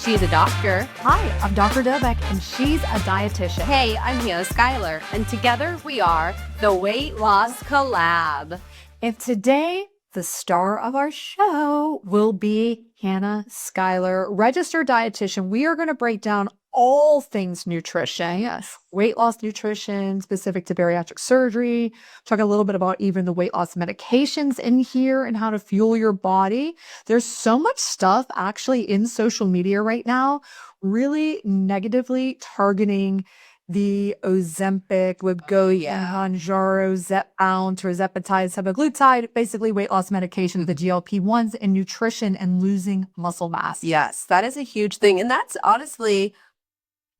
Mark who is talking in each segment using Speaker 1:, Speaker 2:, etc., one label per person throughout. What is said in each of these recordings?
Speaker 1: She's a doctor.
Speaker 2: Hi, I'm Dr. Dovec, and she's a dietitian.
Speaker 1: Hey, I'm Hannah Schuyler, and together we are the Weight Loss Collab.
Speaker 2: And today, the star of our show will be Hannah Schuyler, registered dietitian. We are going to break down all things nutrition.
Speaker 1: Yes.
Speaker 2: Weight loss nutrition specific to bariatric surgery. Talk a little bit about even the weight loss medications in here and how to fuel your body. There's so much stuff actually in social media right now, really negatively targeting the Ozempic, Wegovy, Mounjaro, Zepbound, tirzepatide, semaglutide, basically weight loss medication, the GLP-1s, and nutrition and losing muscle mass.
Speaker 1: Yes, that is a huge thing. And that's honestly,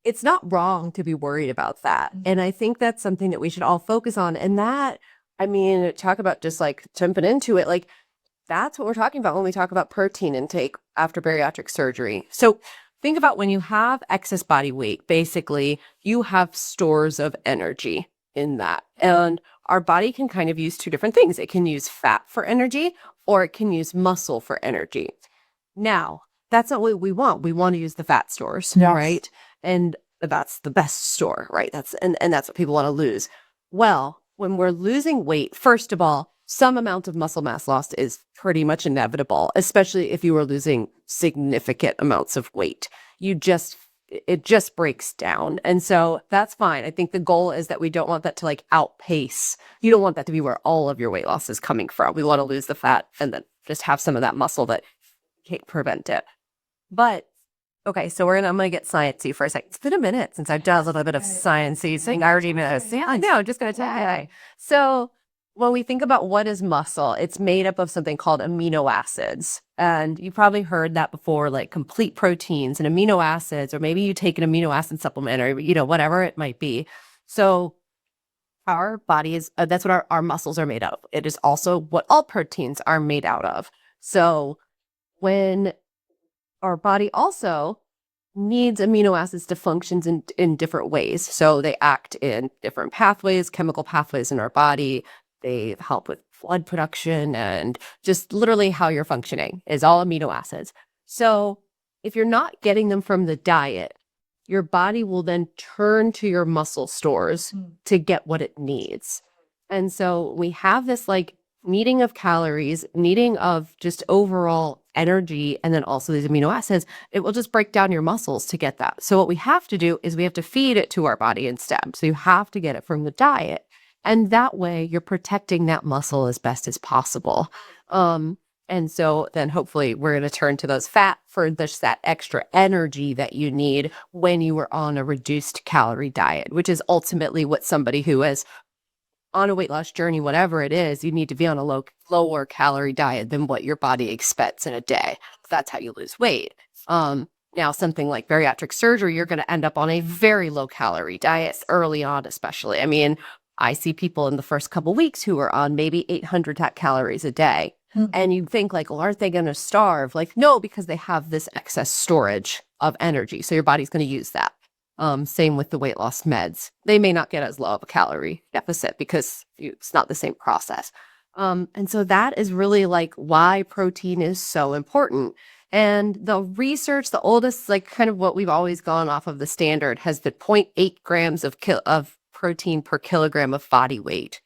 Speaker 1: it's not wrong to be worried about that. And I think that's something that we should all focus on. And that, I mean, talk about just like jumping into it, like that's what we're talking about when we talk about protein intake after bariatric surgery. So think about when you have excess body weight, basically you have stores of energy in that. And our body can kind of use two different things. It can use fat for energy or it can use muscle for energy. Now, that's not what we want. We want to use the fat stores, right? And that's the best store, right? That's what people want to lose. Well, when we're losing weight, first of all, some amount of muscle mass loss is pretty much inevitable, especially if you are losing significant amounts of weight. It just breaks down. And so that's fine. I think the goal is that we don't want that to like outpace. You don't want that to be where all of your weight loss is coming from. We want to lose the fat and then just have some of that muscle that can't prevent it. But okay, so I'm gonna get sciencey for a second. It's been a minute since I've done a little bit of sciencey thing. I already know. I know, just gonna tell you. So when we think about what is muscle, it's made up of something called amino acids. And you probably heard that before, like complete proteins and amino acids, or maybe you take an amino acid supplement or, whatever it might be. So our body is, that's what our muscles are made out of. It is also what all proteins are made out of. So when our body also needs amino acids to function in different ways. So they act in different pathways, chemical pathways in our body. They help with blood production and just literally how you're functioning is all amino acids. So if you're not getting them from the diet, your body will then turn to your muscle stores to get what it needs. And so we have this like needing of calories, needing of just overall energy, and then also these amino acids. It will just break down your muscles to get that. So what we have to do is we have to feed it to our body instead. So you have to get it from the diet. And that way you're protecting that muscle as best as possible. And so then hopefully we're going to turn to those fat for just that extra energy that you need when you were on a reduced calorie diet, which is ultimately what somebody who is on a weight loss journey, whatever it is, you need to be on a lower calorie diet than what your body expects in a day. That's how you lose weight. Now, something like bariatric surgery, you're going to end up on a very low calorie diet early on, especially. I mean, I see people in the first couple of weeks who are on maybe 800 calories a day. And you think like, well, aren't they going to starve? Like, no, because they have this excess storage of energy. So your body's going to use that. Same with the weight loss meds. They may not get as low of a calorie deficit because it's not the same process. And so that is really like why protein is so important. And the research, the oldest, like kind of what we've always gone off of the standard has been 0.8 grams of protein per kilogram of body weight.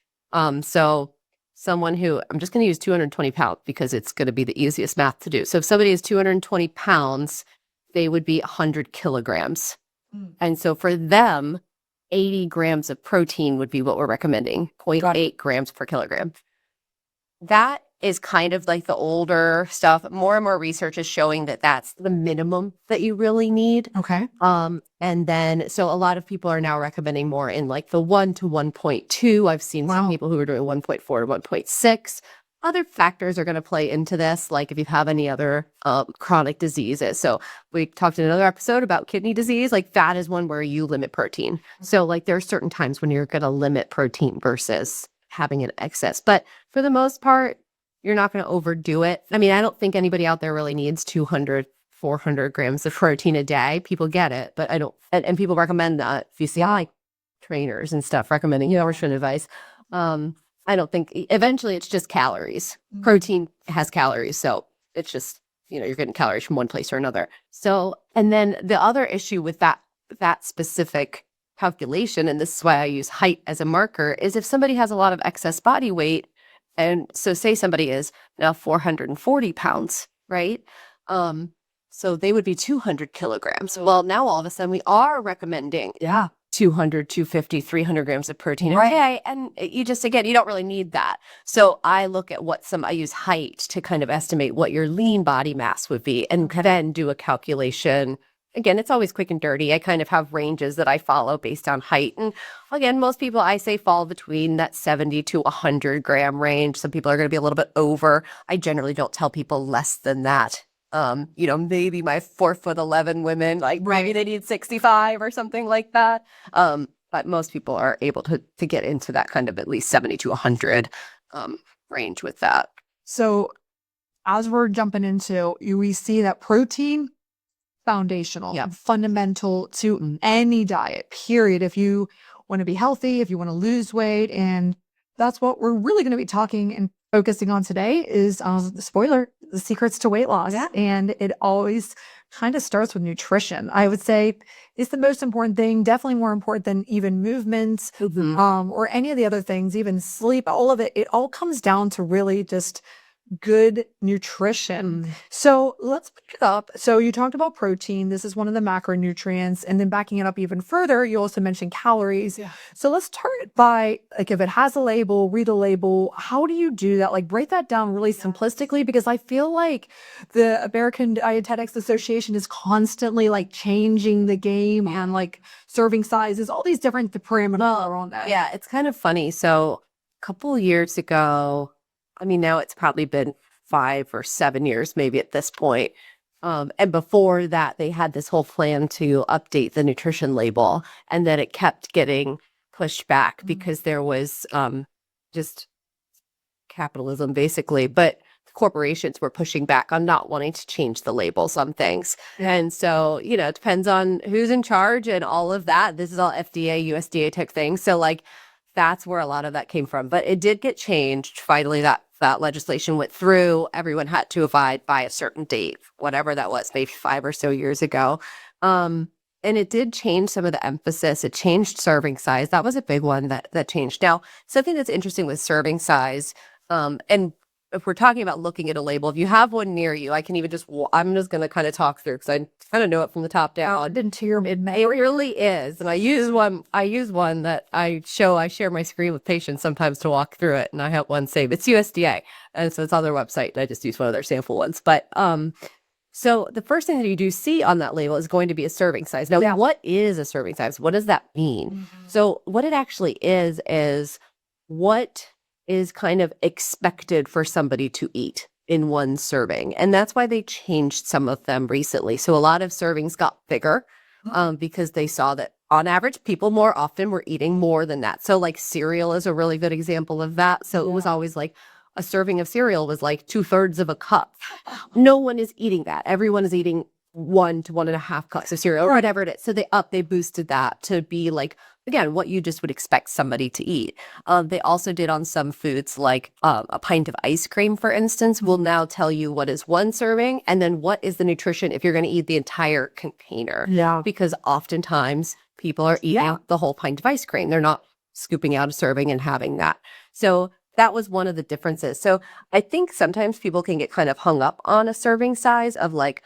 Speaker 1: So someone who, I'm just going to use 220 pounds because it's going to be the easiest math to do. So if somebody is 220 pounds, they would be 100 kilograms. And so for them, 80 grams of protein would be what we're recommending, 0.8 grams per kilogram. That is kind of like the older stuff. More and more research is showing that that's the minimum that you really need.
Speaker 2: Okay.
Speaker 1: And then, so a lot of people are now recommending more in like the 1 to 1.2. I've seen some people who are doing 1.4 to 1.6. Other factors are going to play into this, like if you have any other chronic diseases. So we talked in another episode about kidney disease, like that is one where you limit protein. So like there are certain times when you're going to limit protein versus having an excess. But for the most part, you're not going to overdo it. I mean, I don't think anybody out there really needs 200, 400 grams of protein a day. People get it, but I don't, and people recommend that. If you see trainers and stuff recommending nourishing advice, I don't think, eventually it's just calories. Protein has calories, so it's just you're getting calories from one place or another. So, and then the other issue with that specific calculation, and this is why I use height as a marker, is if somebody has a lot of excess body weight, and so say somebody is now 440 pounds, right? So they would be 200 kilograms. Well, now all of a sudden we are recommending 200, 250, 300 grams of protein.
Speaker 2: Right.
Speaker 1: Okay. And you just, again, you don't really need that. So I look at I use height to kind of estimate what your lean body mass would be and then do a calculation. Again, it's always quick and dirty. I kind of have ranges that I follow based on height. And again, most people I say fall between that 70 to 100 gram range. Some people are going to be a little bit over. I generally don't tell people less than that. Maybe my 4'11" women, like maybe they need 65 or something like that. But most people are able to get into that kind of at least 70 to 100 range with that.
Speaker 2: So as we're jumping into, we see that protein, foundational,
Speaker 1: Yeah.
Speaker 2: fundamental to any diet, period. If you want to be healthy, if you want to lose weight, and that's what we're really going to be talking and focusing on today is the spoiler, the secrets to weight loss.
Speaker 1: Yeah.
Speaker 2: And it always kind of starts with nutrition. I would say it's the most important thing, definitely more important than even movement, or any of the other things, even sleep, all of it. It all comes down to really just good nutrition. So let's pick it up. So you talked about protein. This is one of the macronutrients. And then backing it up even further, you also mentioned calories.
Speaker 1: Yeah.
Speaker 2: So let's start by, like, if it has a label, read a label. How do you do that? Like, break that down really simplistically, because I feel like the American Dietetics Association is constantly like changing the game and like serving sizes, all these different parameters around that.
Speaker 1: Yeah, it's kind of funny. So a couple years ago, now it's probably been 5 or 7 years, maybe at this point. And before that, they had this whole plan to update the nutrition label, and then it kept getting pushed back because there was just capitalism, basically. But corporations were pushing back on not wanting to change the labels on things. And so, it depends on who's in charge and all of that. This is all FDA, USDA type things. So like, that's where a lot of that came from. But it did get changed. Finally, that legislation went through. Everyone had to abide by a certain date, whatever that was, maybe 5 or so years ago. And it did change some of the emphasis. It changed serving size. That was a big one that changed. Now, something that's interesting with serving size, and if we're talking about looking at a label, if you have one near you, I can even I'm just going to kind of talk through because I kind of know it from the top down.
Speaker 2: Into your mid-May.
Speaker 1: It really is. And I use one that I share my screen with patients sometimes to walk through it. And I have one saved. It's USDA. And so it's on their website. And I just use one of their sample ones. But, so the first thing that you do see on that label is going to be a serving size. Now, what is a serving size? What does that mean? So what it actually is what is kind of expected for somebody to eat in one serving. And that's why they changed some of them recently. So a lot of servings got bigger because they saw that on average, people more often were eating more than that. So like cereal is a really good example of that. So it was always like a serving of cereal was like 2/3 of a cup. No one is eating that. Everyone is eating 1 to 1.5 cups of cereal or whatever it is. So they boosted that to be like, again, what you just would expect somebody to eat. They also did on some foods like a pint of ice cream, for instance, will now tell you what is one serving and then what is the nutrition if you're going to eat the entire container.
Speaker 2: Yeah.
Speaker 1: Because oftentimes people are eating the whole pint of ice cream. They're not scooping out a serving and having that. So that was one of the differences. So I think sometimes people can get kind of hung up on a serving size of like,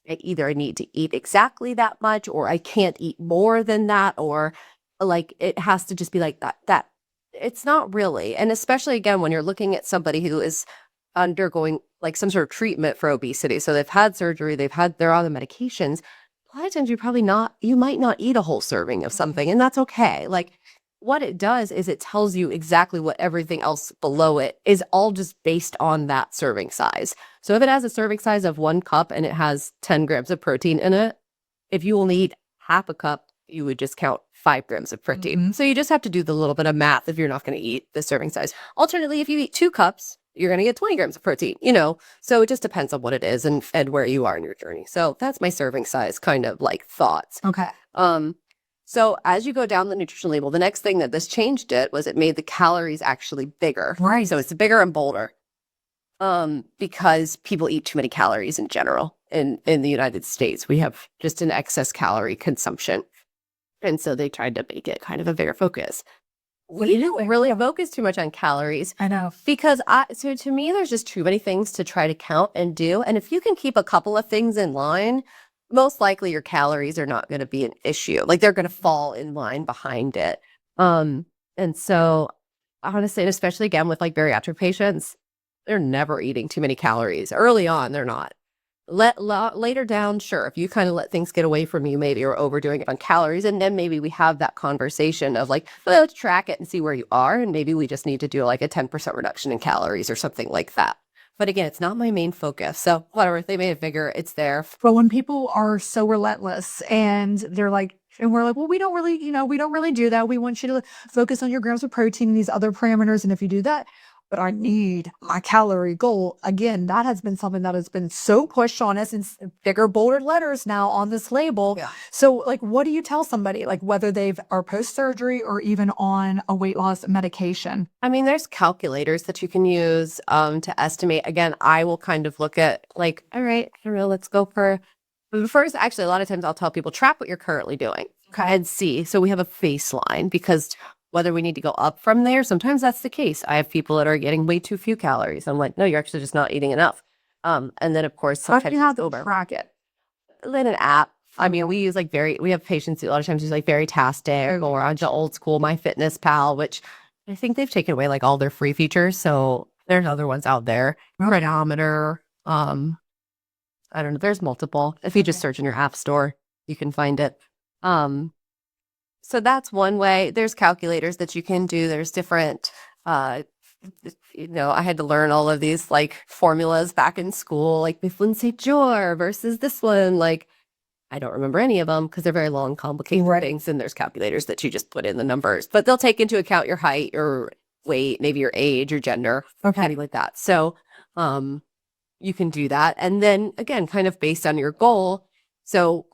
Speaker 1: I need to eat exactly that much, or I can't eat more than that, or like it has to just be like that. It's not really. And especially again, when you're looking at somebody who is undergoing like some sort of treatment for obesity. So they've had surgery, they're on the medications. A lot of times you might not eat a whole serving of something, and that's okay. Like what it does is it tells you exactly what everything else below it is, all just based on that serving size. So if it has a serving size of 1 cup and it has 10 grams of protein in it, if you only eat half a cup, you would just count 5 grams of protein. So you just have to do the little bit of math if you're not going to eat the serving size. Alternately, if you eat 2 cups, you're going to get 20 grams of protein, So it just depends on what it is and where you are in your journey. So that's my serving size kind of like thoughts.
Speaker 2: Okay.
Speaker 1: So as you go down the nutrition label, the next thing that this change did was it made the calories actually bigger.
Speaker 2: Right.
Speaker 1: So it's bigger and bolder. because people eat too many calories in general. In the United States, we have just an excess calorie consumption. And so they tried to make it kind of a bigger focus. We didn't really focus too much on calories.
Speaker 2: I know.
Speaker 1: Because so to me, there's just too many things to try to count and do. And if you can keep a couple of things in line, most likely your calories are not going to be an issue. Like they're going to fall in line behind it. And so honestly, and especially again with like bariatric patients, they're never eating too many calories. Early on, they're not. Later down, sure, if you kind of let things get away from you, maybe you're overdoing it on calories, and then maybe we have that conversation of like, well, let's track it and see where you are, and maybe we just need to do like a 10% reduction in calories or something like that. But again, it's not my main focus. So whatever, if they made a figure, it's there.
Speaker 2: But when people are so relentless and they're like, and we're like, well, we don't really, we don't really do that. We want you to focus on your grams of protein and these other parameters. And if you do that, but I need my calorie goal. Again, that has been something that has been so pushed on us in bigger, bolder letters now on this label.
Speaker 1: Yeah.
Speaker 2: So like, what do you tell somebody, like whether they are post-surgery or even on a weight loss medication?
Speaker 1: I mean, there's calculators that you can use to estimate. Again, I will kind of look at like, all right, I don't know, let's go for first. Actually, a lot of times I'll tell people track what you're currently doing and see. So we have a baseline because whether we need to go up from there, sometimes that's the case. I have people that are getting way too few calories. I'm like, no, you're actually just not eating enough. And then of course, sometimes
Speaker 2: you have to track it.
Speaker 1: In an app. I mean, we use like we have patients who a lot of times use like Verytastic or onto old school MyFitnessPal, which I think they've taken away like all their free features. So there's other ones out there. Pedometer. I don't know. There's multiple. If you just search in your app store, you can find it. So that's one way. There's calculators that you can do. There's different, I had to learn all of these like formulas back in school, like Mifflin St. John versus this one. Like, I don't remember any of them because they're very long, complicated things. And there's calculators that you just put in the numbers, but they'll take into account your height, your weight, maybe your age, your gender, anything like that. So, you can do that. And then again, kind of based on your goal. So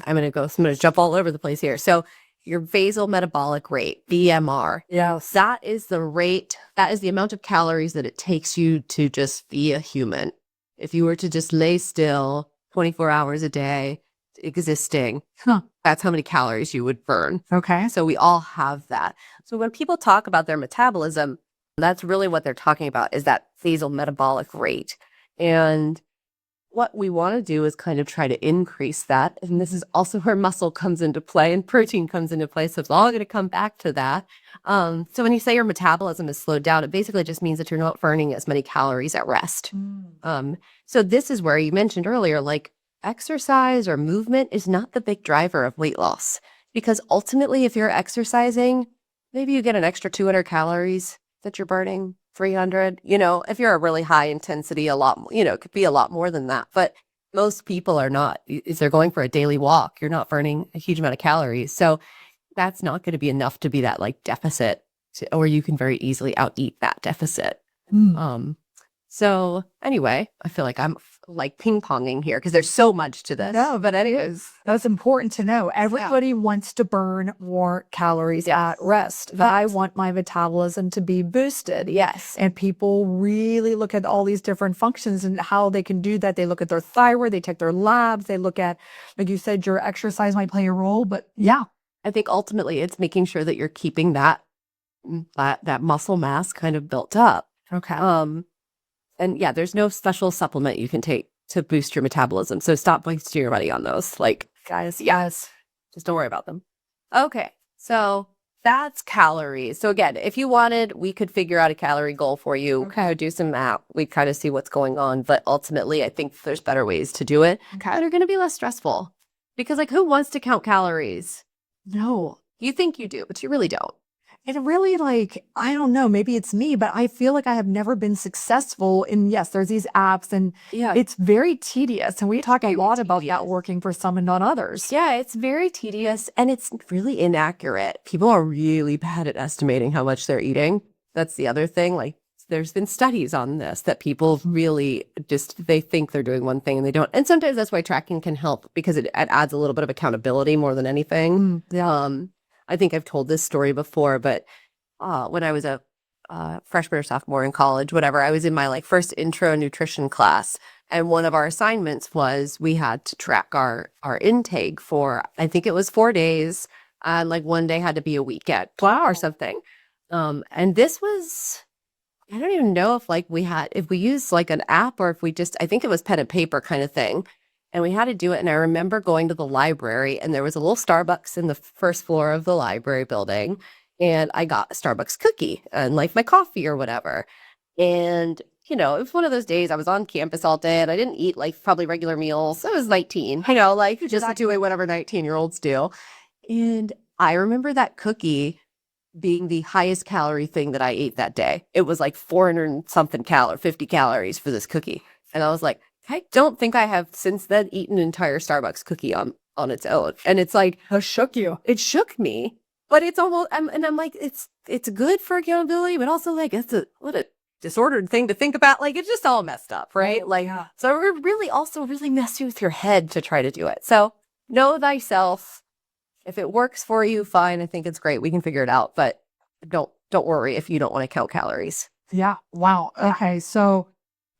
Speaker 1: I'm going to jump all over the place here. So your basal metabolic rate, BMR.
Speaker 2: Yes.
Speaker 1: That is the rate, that is the amount of calories that it takes you to just be a human. If you were to just lay still 24 hours a day existing, that's how many calories you would burn.
Speaker 2: Okay.
Speaker 1: So we all have that. So when people talk about their metabolism, that's really what they're talking about is that basal metabolic rate. And what we want to do is kind of try to increase that. And this is also where muscle comes into play and protein comes into play. So it's all going to come back to that. So when you say your metabolism is slowed down, it basically just means that you're not burning as many calories at rest. So this is where you mentioned earlier, like exercise or movement is not the big driver of weight loss. Because ultimately, if you're exercising, maybe you get an extra 200 calories that you're burning. 300, if you're a really high intensity, a lot, it could be a lot more than that. But most people are not. If they're going for a daily walk, you're not burning a huge amount of calories. So that's not going to be enough to be that like deficit, or you can very easily out eat that deficit. So anyway, I feel like I'm like ping-ponging here because there's so much to this.
Speaker 2: No, but anyways, that's important to know. Everybody wants to burn more calories at rest. But I want my metabolism to be boosted.
Speaker 1: Yes.
Speaker 2: And people really look at all these different functions and how they can do that. They look at their thyroid, they take their labs, they look at, like you said, your exercise might play a role. But yeah,
Speaker 1: I think ultimately it's making sure that you're keeping that muscle mass kind of built up.
Speaker 2: Okay.
Speaker 1: And yeah, there's no special supplement you can take to boost your metabolism. So stop wasting your money on those. Like, guys, yes, just don't worry about them. Okay, so that's calories. So again, if you wanted, we could figure out a calorie goal for you. Okay, do some math. We kind of see what's going on. But ultimately, I think there's better ways to do it. That are going to be less stressful. Because like, who wants to count calories? No, you think you do, but you really don't.
Speaker 2: And really, like, I don't know, maybe it's me, but I feel like I have never been successful in, yes, there's these apps and it's very tedious. And we talk a lot about that working for some and not others.
Speaker 1: Yeah, it's very tedious and it's really inaccurate. People are really bad at estimating how much they're eating. That's the other thing. Like, there's been studies on this that people really just, they think they're doing one thing and they don't. And sometimes that's why tracking can help because it adds a little bit of accountability more than anything. I think I've told this story before, but when I was a freshman or sophomore in college, whatever. I was in my like first intro nutrition class. And one of our assignments was we had to track our intake for, I think it was 4 days. Like one day had to be a weekend or something. And this was, I don't even know if like if we used like an app or if we just, I think it was pen and paper kind of thing. And we had to do it. And I remember going to the library and there was a little Starbucks in the first floor of the library building. And I got a Starbucks cookie and like my coffee or whatever. And, it was one of those days I was on campus all day and I didn't eat like probably regular meals. I was 19, like just doing whatever 19-year-olds do. And I remember that cookie being the highest calorie thing that I ate that day. It was like 400 and something 50 calories for this cookie. And I was like, I don't think I have since then eaten an entire Starbucks cookie on its own. And it's like,
Speaker 2: It shook you.
Speaker 1: it shook me, but it's almost, and I'm like, it's good for accountability, but also like, what a disordered thing to think about. Like, it's just all messed up, right? Like, so it really also really mess you with your head to try to do it. So know thyself. If it works for you, fine. I think it's great. We can figure it out, but don't worry if you don't want to count calories.
Speaker 2: Yeah. Wow. Okay. So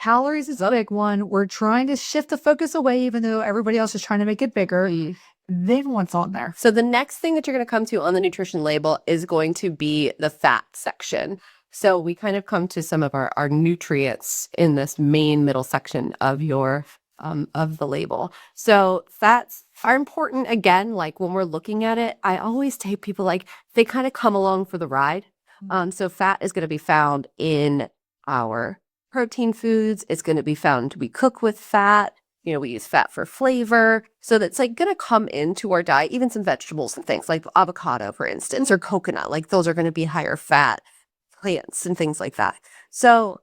Speaker 2: calories is a big one. We're trying to shift the focus away, even though everybody else is trying to make it bigger. Then what's on there?
Speaker 1: So the next thing that you're going to come to on the nutrition label is going to be the fat section. So we kind of come to some of our nutrients in this main middle section of your of the label. So fats are important. Again, like when we're looking at it, I always take people like they kind of come along for the ride. So fat is going to be found in our protein foods. It's going to be found, we cook with fat. We use fat for flavor. So that's like going to come into our diet, even some vegetables and things like avocado, for instance, or coconut. Like those are going to be higher fat plants and things like that. So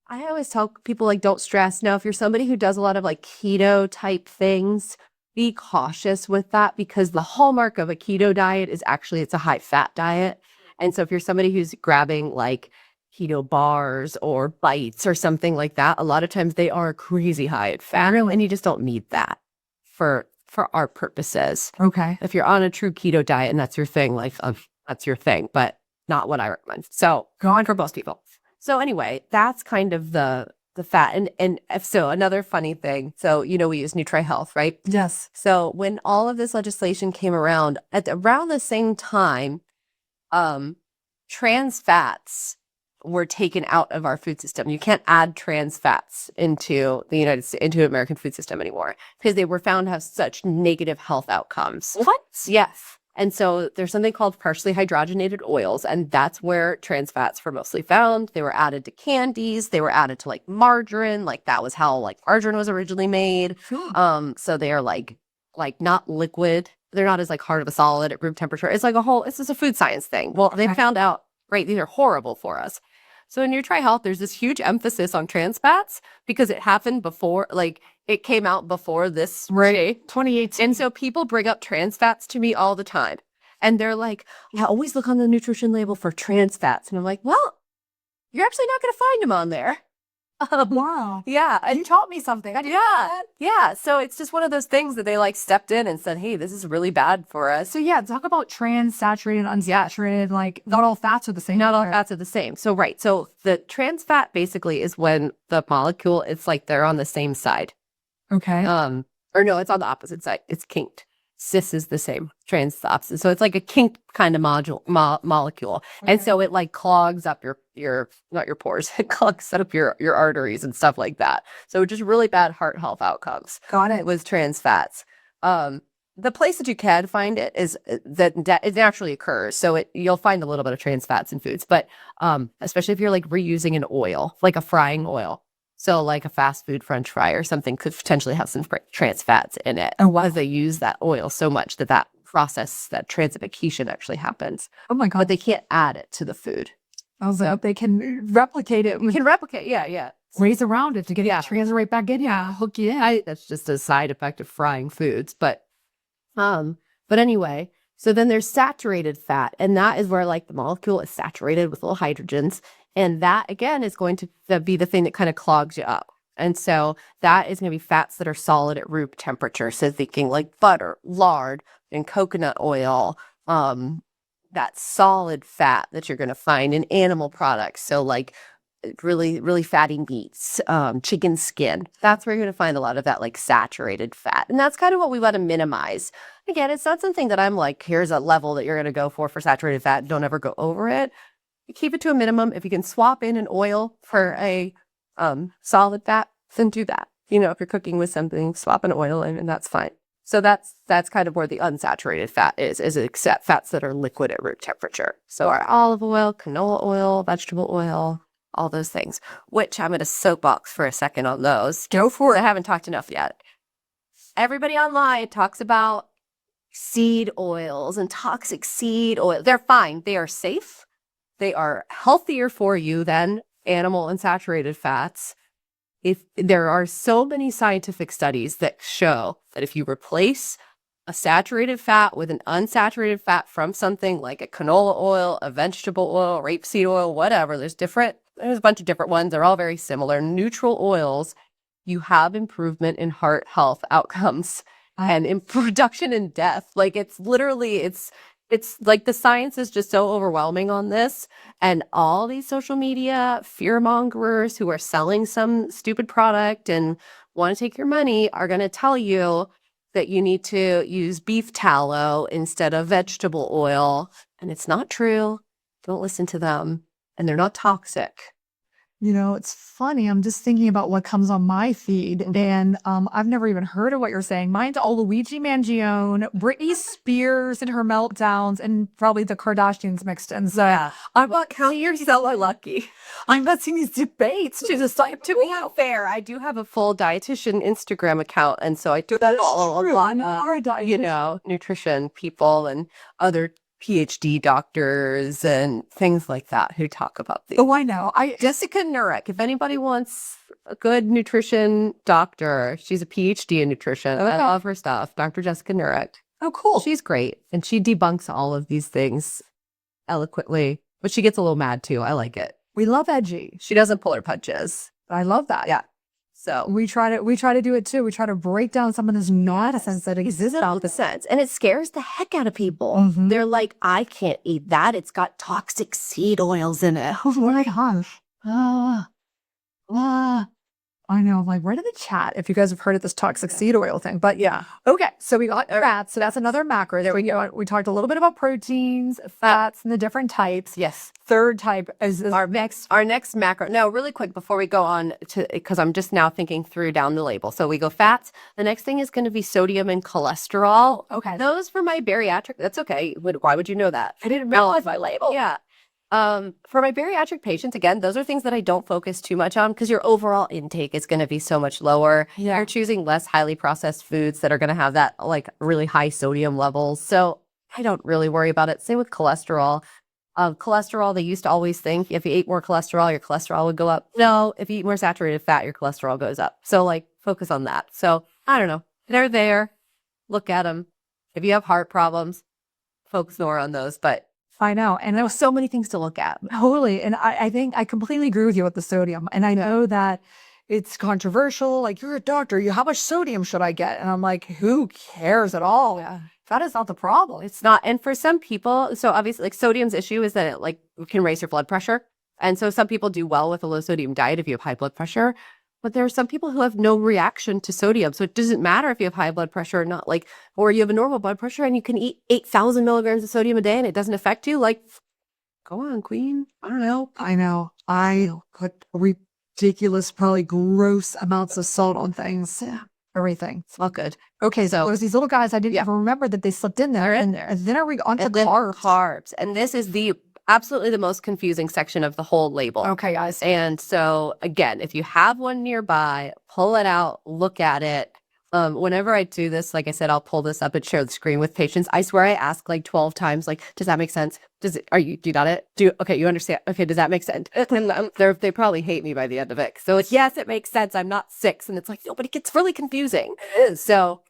Speaker 1: I always tell people like, don't stress. Now, if you're somebody who does a lot of like keto type things, be cautious with that because the hallmark of a keto diet is actually it's a high fat diet. And so if you're somebody who's grabbing like keto bars or bites or something like that, a lot of times they are crazy high in fat and you just don't need that for our purposes.
Speaker 2: Okay.
Speaker 1: If you're on a true keto diet and that's your thing, like that's your thing, but not what I recommend. So for most people. So anyway, that's kind of the fat. And so another funny thing. So, we use NutriHealth, right?
Speaker 2: Yes.
Speaker 1: So when all of this legislation came around at around the same time, trans fats were taken out of our food system. You can't add trans fats into the into American food system anymore because they were found to have such negative health outcomes.
Speaker 2: What?
Speaker 1: Yes. And so there's something called partially hydrogenated oils, and that's where trans fats were mostly found. They were added to candies. They were added to like margarine. Like that was how like margarine was originally made. So they are like not liquid. They're not as like hard of a solid at room temperature. It's like it's just a food science thing. Well, they found out, right, these are horrible for us. So in NutriHealth, there's this huge emphasis on trans fats because it happened before, like it came out before this.
Speaker 2: Right. 2018.
Speaker 1: And so people bring up trans fats to me all the time. And they're like, I always look on the nutrition label for trans fats. And I'm like, well, you're actually not going to find them on there.
Speaker 2: Wow.
Speaker 1: Yeah.
Speaker 2: You taught me something. I didn't know that.
Speaker 1: Yeah. So it's just one of those things that they like stepped in and said, hey, this is really bad for us.
Speaker 2: So yeah, talk about trans, saturated, unsaturated, like not all fats are the same.
Speaker 1: Not all fats are the same. So right. So the trans fat basically is when the molecule, it's like they're on the same side.
Speaker 2: Okay.
Speaker 1: Or no, it's on the opposite side. It's kinked. Cis is the same, trans is the opposite. So it's like a kinked kind of molecule. Okay. And so it like clogs up your not your pores, it clogs up your arteries and stuff like that. So just really bad heart health outcomes.
Speaker 2: Got it.
Speaker 1: With trans fats. The place that you can find it is that it naturally occurs. So you'll find a little bit of trans fats in foods, but especially if you're like reusing an oil, like a frying oil. So like a fast food French fry or something could potentially have some trans fats in it.
Speaker 2: Oh, wow.
Speaker 1: Because they use that oil so much that process, that transification actually happens.
Speaker 2: Oh my God.
Speaker 1: But they can't add it to the food.
Speaker 2: I was like, they can replicate it.
Speaker 1: Yeah.
Speaker 2: Raise around it to get it trans right back in. Yeah. Hook you in.
Speaker 1: That's just a side effect of frying foods. But anyway, so then there's saturated fat. And that is where like the molecule is saturated with little hydrogens. And that, again, is going to be the thing that kind of clogs you up. And so that is going to be fats that are solid at room temperature. So thinking like butter, lard, and coconut oil, that solid fat that you're going to find in animal products. So like really, really fatty meats, chicken skin. That's where you're going to find a lot of that like saturated fat. And that's kind of what we want to minimize. Again, it's not something that I'm like, here's a level that you're going to go for saturated fat. Don't ever go over it. You keep it to a minimum. If you can swap in an oil for a solid fat, then do that. You know, if you're cooking with something, swap an oil in and that's fine. So that's kind of where the unsaturated fat is except fats that are liquid at room temperature. So our olive oil, canola oil, vegetable oil, all those things, which I'm going to soapbox for a second on those. Go for it. I haven't talked enough yet. Everybody online talks about seed oils and toxic seed oil. They're fine. They are safe. They are healthier for you than animal unsaturated fats. If there are so many scientific studies that show that if you replace a saturated fat with an unsaturated fat from something like a canola oil, a vegetable oil, rapeseed oil, whatever, there's a bunch of different ones. They're all very similar. Neutral oils, you have improvement in heart health outcomes and in reduction in death. Like it's literally, it's like the science is just so overwhelming on this. And all these social media fear mongers who are selling some stupid product and want to take your money are going to tell you that you need to use beef tallow instead of vegetable oil. And it's not true. Don't listen to them. And they're not toxic.
Speaker 2: You know, it's funny. I'm just thinking about what comes on my feed, and I've never even heard of what you're saying. Mine's all Luigi Mangione, Britney Spears and her meltdowns, and probably the Kardashians mixed in. So
Speaker 1: Yeah. I'm not counting yourself lucky. I'm not seeing these debates to decide to be out there. I do have a full dietitian Instagram account, and so I do that all on, you know, nutrition people and other PhD doctors and things like that who talk about these.
Speaker 2: Oh, I know.
Speaker 1: Jessica Nurek, if anybody wants a good nutrition doctor, she's a PhD in nutrition. I love her stuff. Dr. Jessica Nurek.
Speaker 2: Oh, cool.
Speaker 1: She's great. And she debunks all of these things eloquently, but she gets a little mad too. I like it.
Speaker 2: We love edgy.
Speaker 1: She doesn't pull her punches.
Speaker 2: I love that.
Speaker 1: Yeah. So
Speaker 2: we try to do it too. We try to break down some of this nonsense that exists out there.
Speaker 1: sense. And it scares the heck out of people.
Speaker 2: Mhm.
Speaker 1: They're like, I can't eat that. It's got toxic seed oils in it.
Speaker 2: Oh my gosh. I know. I'm like, right in the chat if you guys have heard of this toxic seed oil thing. But yeah. Okay. So we got fats. So that's another macro. There we go. We talked a little bit about proteins, fats, and the different types.
Speaker 1: Yes.
Speaker 2: Third type is
Speaker 1: Our next macro. No, really quick before we go on to, because I'm just now thinking through down the label. So we go fats. The next thing is going to be sodium and cholesterol.
Speaker 2: Okay.
Speaker 1: Those for my bariatric. That's okay. Why would you know that?
Speaker 2: I didn't realize my label.
Speaker 1: Yeah. For my bariatric patients, again, those are things that I don't focus too much on because your overall intake is going to be so much lower.
Speaker 2: Yeah.
Speaker 1: You're choosing less highly processed foods that are going to have that like really high sodium levels. So I don't really worry about it. Same with cholesterol. Cholesterol, they used to always think if you ate more cholesterol, your cholesterol would go up. No, if you eat more saturated fat, your cholesterol goes up. So like focus on that. So I don't know. They're there. Look at them. If you have heart problems, focus more on those. But
Speaker 2: I know. And
Speaker 1: there was so many things to look at.
Speaker 2: totally. And I think I completely agree with you with the sodium. And I know that it's controversial. Like, you're a doctor. How much sodium should I get? And I'm like, who cares at all?
Speaker 1: Yeah.
Speaker 2: That is not the problem.
Speaker 1: It's not. And for some people, so obviously like sodium's issue is that it like can raise your blood pressure. And so some people do well with a low sodium diet if you have high blood pressure. But there are some people who have no reaction to sodium. So it doesn't matter if you have high blood pressure or not, like, or you have a normal blood pressure and you can eat 8,000 milligrams of sodium a day and it doesn't affect you. Like, go on, queen. I don't know.
Speaker 2: I know. I put ridiculous, probably gross amounts of salt on things.
Speaker 1: Yeah.
Speaker 2: Everything.
Speaker 1: It's not good.
Speaker 2: Okay, so there's these little guys I didn't even remember that they slipped in there. And then are we on to carbs?
Speaker 1: Carbs. And this is absolutely the most confusing section of the whole label.
Speaker 2: Okay, guys.
Speaker 1: And so again, if you have one nearby, pull it out, look at it. Whenever I do this, like I said, I'll pull this up and share the screen with patients. I swear I ask like 12 times, like, does that make sense? Do you got it? Okay, you understand? Okay, does that make sense? And they probably hate me by the end of it. So it's, yes, it makes sense. I'm not 6. And it's like, no, but it gets really confusing.
Speaker 2: It is.
Speaker 1: So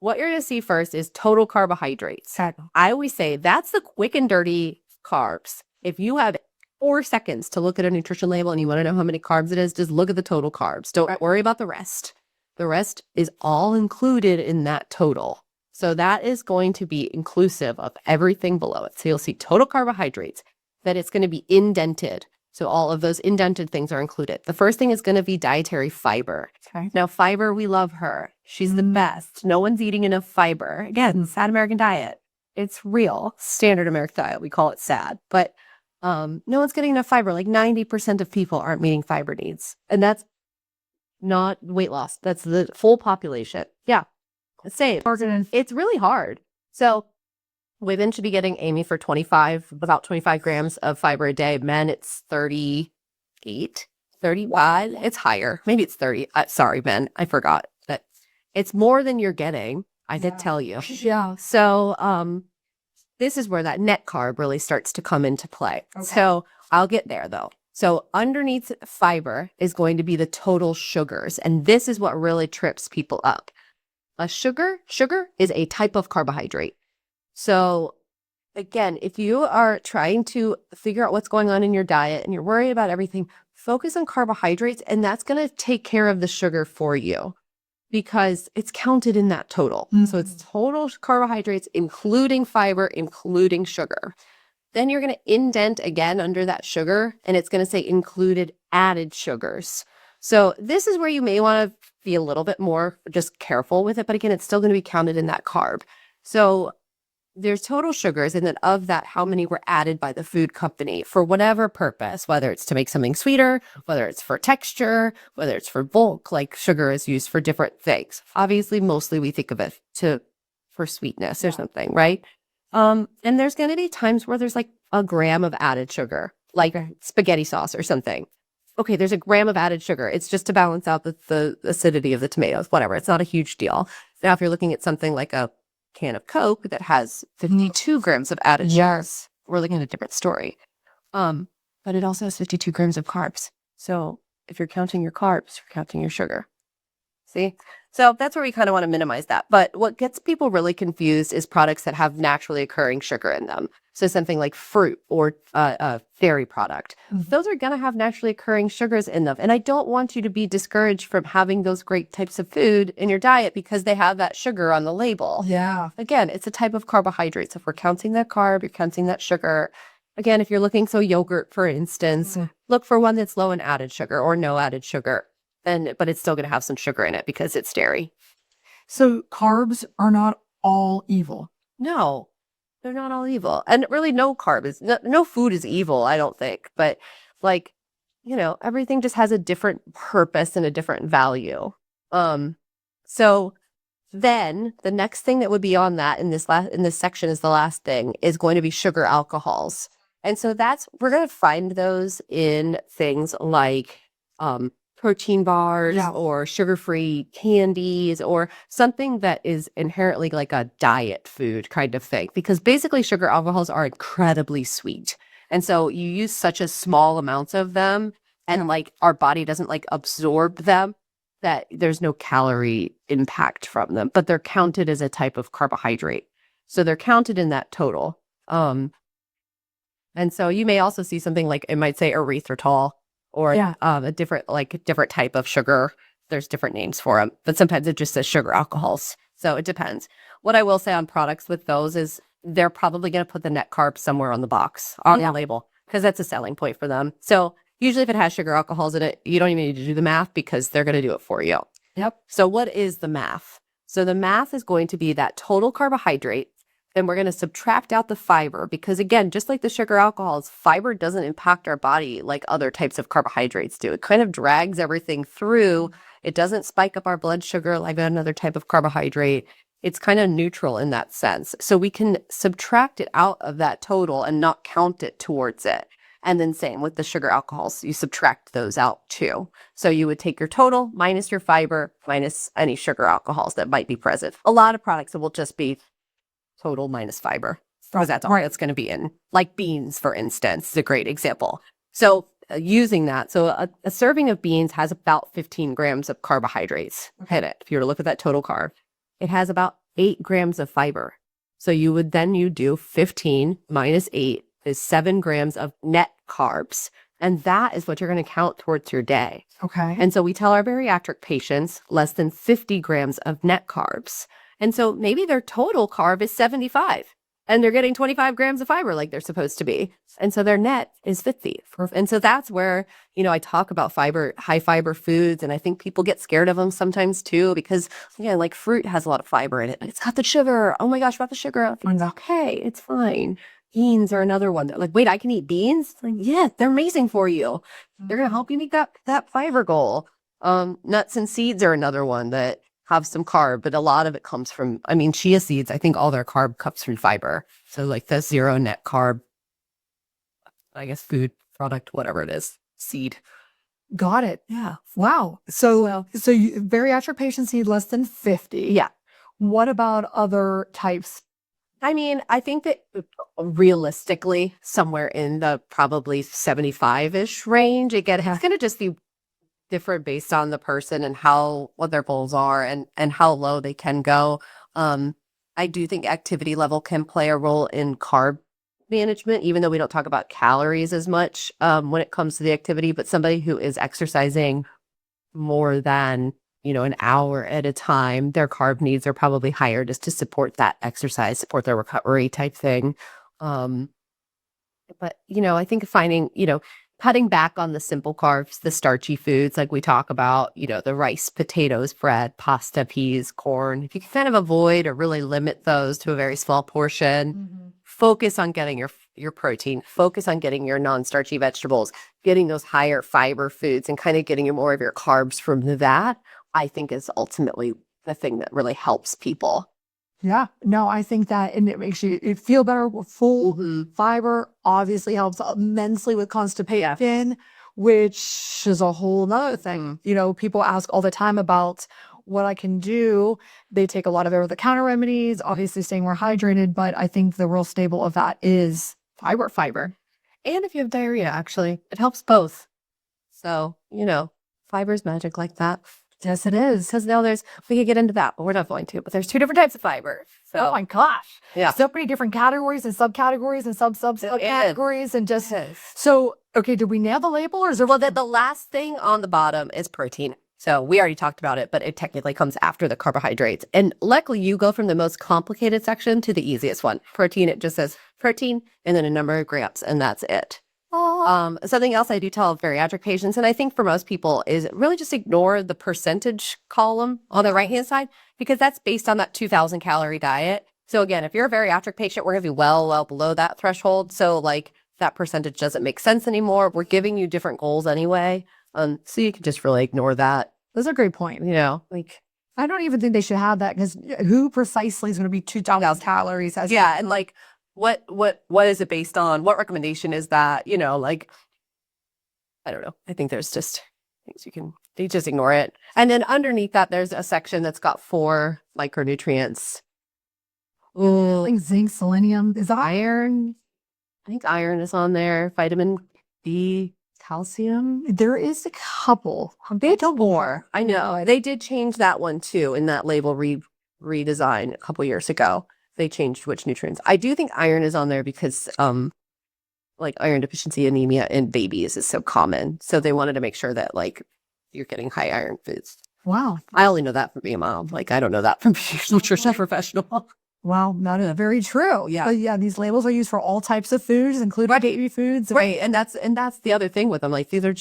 Speaker 1: what you're going to see first is total carbohydrates.
Speaker 2: Okay.
Speaker 1: I always say that's the quick and dirty carbs. If you have 4 seconds to look at a nutrition label and you want to know how many carbs it is, just look at the total carbs. Don't worry about the rest. The rest is all included in that total. So that is going to be inclusive of everything below it. So you'll see total carbohydrates, that it's going to be indented. So all of those indented things are included. The first thing is going to be dietary fiber.
Speaker 2: Okay.
Speaker 1: Now, fiber, we love her. She's the best. No one's eating enough fiber. Again, sad American diet. It's real. Standard American diet. We call it sad. But no one's getting enough fiber. Like 90% of people aren't meeting fiber needs. And that's not weight loss. That's the full population. Yeah. Same. It's really hard. So women should be getting, Amy, for about 25 grams of fiber a day. Men, it's 38, 31. It's higher. Maybe it's 30. Sorry, men. I forgot. But it's more than you're getting. I did tell you.
Speaker 2: Yeah.
Speaker 1: So this is where that net carb really starts to come into play.
Speaker 2: Okay.
Speaker 1: So I'll get there though. So underneath fiber is going to be the total sugars. And this is what really trips people up. Sugar is a type of carbohydrate. So again, if you are trying to figure out what's going on in your diet and you're worried about everything, focus on carbohydrates, and that's going to take care of the sugar for you because it's counted in that total. So it's total carbohydrates, including fiber, including sugar. Then you're going to indent again under that sugar, and it's going to say included added sugars. So this is where you may want to be a little bit more just careful with it. But again, it's still going to be counted in that carb. So there's total sugars, and then of that, how many were added by the food company for whatever purpose, whether it's to make something sweeter, whether it's for texture, whether it's for bulk, like sugar is used for different things. Obviously, mostly we think of it for sweetness or something, right? And there's going to be times where there's like a gram of added sugar, like spaghetti sauce or something. Okay, there's a gram of added sugar. It's just to balance out the acidity of the tomatoes, whatever. It's not a huge deal. Now, if you're looking at something like a can of Coke that has 52 grams of added sugars, we're looking at a different story. But it also has 52 grams of carbs. So if you're counting your carbs, you're counting your sugar. See? So that's where we kind of want to minimize that. But what gets people really confused is products that have naturally occurring sugar in them. So something like fruit or a dairy product. Those are going to have naturally occurring sugars in them. And I don't want you to be discouraged from having those great types of food in your diet because they have that sugar on the label.
Speaker 2: Yeah.
Speaker 1: Again, it's a type of carbohydrates. If we're counting that carb, you're counting that sugar. Again, if you're looking, so yogurt, for instance, look for one that's low in added sugar or no added sugar. But it's still going to have some sugar in it because it's dairy.
Speaker 2: So carbs are not all evil.
Speaker 1: No, they're not all evil. And really no food is evil, I don't think. But like, everything just has a different purpose and a different value. So then the next thing that would be on that in this section is the last thing is going to be sugar alcohols. And so we're going to find those in things like, protein bars or sugar-free candies or something that is inherently like a diet food kind of thing. Because basically sugar alcohols are incredibly sweet. And so you use such a small amounts of them and like our body doesn't like absorb them that there's no calorie impact from them, but they're counted as a type of carbohydrate. So they're counted in that total. And so you may also see something like it might say erythritol. Or a different type of sugar. There's different names for them, but sometimes it just says sugar alcohols. So it depends. What I will say on products with those is they're probably going to put the net carb somewhere on the box, on the label, because that's a selling point for them. So usually if it has sugar alcohols in it, you don't even need to do the math because they're going to do it for you.
Speaker 2: Yep.
Speaker 1: So what is the math? So the math is going to be that total carbohydrate. Then we're going to subtract out the fiber because, again, just like the sugar alcohols, fiber doesn't impact our body like other types of carbohydrates do. It kind of drags everything through. It doesn't spike up our blood sugar like another type of carbohydrate. It's kind of neutral in that sense. So we can subtract it out of that total and not count it towards it. And then same with the sugar alcohols, you subtract those out too. So you would take your total minus your fiber minus any sugar alcohols that might be present. A lot of products will just be total minus fiber, because that's all it's going to be in. Like beans, for instance, is a great example. So using that, so a serving of beans has about 15 grams of carbohydrates in it. If you were to look at that total carb, it has about 8 grams of fiber. So you do 15 minus 8 is 7 grams of net carbs. And that is what you're going to count towards your day.
Speaker 2: Okay.
Speaker 1: And so we tell our bariatric patients less than 50 grams of net carbs. And so maybe their total carb is 75 and they're getting 25 grams of fiber like they're supposed to be. And so their net is 50. And so that's where, I talk about fiber, high fiber foods. And I think people get scared of them sometimes too, because like fruit has a lot of fiber in it. It's got the sugar. Oh my gosh, about the sugar. It's okay. It's fine. Beans are another one. Like, wait, I can eat beans? Like, yeah, they're amazing for you. They're going to help you meet that fiber goal. Nuts and seeds are another one that have some carb, but a lot of it comes from, chia seeds, I think all their carb comes from fiber. So like the zero net carb, I guess food product, whatever it is, seed.
Speaker 2: Got it.
Speaker 1: Yeah.
Speaker 2: Wow. So bariatric patients need less than 50.
Speaker 1: Yeah.
Speaker 2: What about other types?
Speaker 1: I think that realistically, somewhere in the probably 75-ish range, again, it's going to just be different based on the person and what their goals are and how low they can go. I do think activity level can play a role in carb management, even though we don't talk about calories as much when it comes to the activity, but somebody who is exercising more than, an hour at a time, their carb needs are probably higher just to support that exercise, support their recovery type thing. But, I think finding, cutting back on the simple carbs, the starchy foods, like we talk about, the rice, potatoes, bread, pasta, peas, corn. If you can kind of avoid or really limit those to a very small portion, focus on getting your protein, focus on getting your non-starchy vegetables, getting those higher fiber foods and kind of getting you more of your carbs from that, I think is ultimately the thing that really helps people.
Speaker 2: Yeah, no, I think that, and it makes you feel better with full fiber, obviously helps immensely with constipation, which is a whole nother thing. People ask all the time about what I can do. They take a lot of over-the-counter remedies, obviously staying more hydrated, but I think the real staple of that is fiber.
Speaker 1: And if you have diarrhea, actually, it helps both. So, fiber's magic like that.
Speaker 2: Yes, it is.
Speaker 1: Because now we could get into that, but we're not going to. But there's 2 different types of fiber. So,
Speaker 2: oh my gosh.
Speaker 1: Yeah.
Speaker 2: So many different categories and subcategories and subcategories and just, so, okay, did we nail the label or is there?
Speaker 1: Well, the last thing on the bottom is protein. So we already talked about it, but it technically comes after the carbohydrates. And luckily you go from the most complicated section to the easiest one. Protein, it just says protein and then a number of grams and that's it. Something else I do tell bariatric patients, and I think for most people, is really just ignore the percentage column on the right-hand side because that's based on that 2,000 calorie diet. So again, if you're a bariatric patient, we're going to be well below that threshold. So like that percentage doesn't make sense anymore. We're giving you different goals anyway. So you can just really ignore that.
Speaker 2: That's a great point.
Speaker 1: Like
Speaker 2: I don't even think they should have that because who precisely is going to be 2,000 calories?
Speaker 1: And like what is it based on? What recommendation is that? Like I don't know. I think there's just things you just ignore it. And then underneath that, there's a section that's got 4 micronutrients.
Speaker 2: Like zinc, selenium, is that
Speaker 1: iron? I think iron is on there. Vitamin D, calcium.
Speaker 2: There is a couple.
Speaker 1: They don't more. I know. They did change that one too in that label redesign a couple years ago. They changed which nutrients. I do think iron is on there because like iron deficiency anemia in babies is so common. So they wanted to make sure that like you're getting high iron foods.
Speaker 2: Wow.
Speaker 1: I only know that from being a mom. Like I don't know that from being a nutrition professional.
Speaker 2: Wow, very true.
Speaker 1: Yeah.
Speaker 2: But yeah, these labels are used for all types of foods, including baby foods.
Speaker 1: Right. And that's the other thing with them. Like these are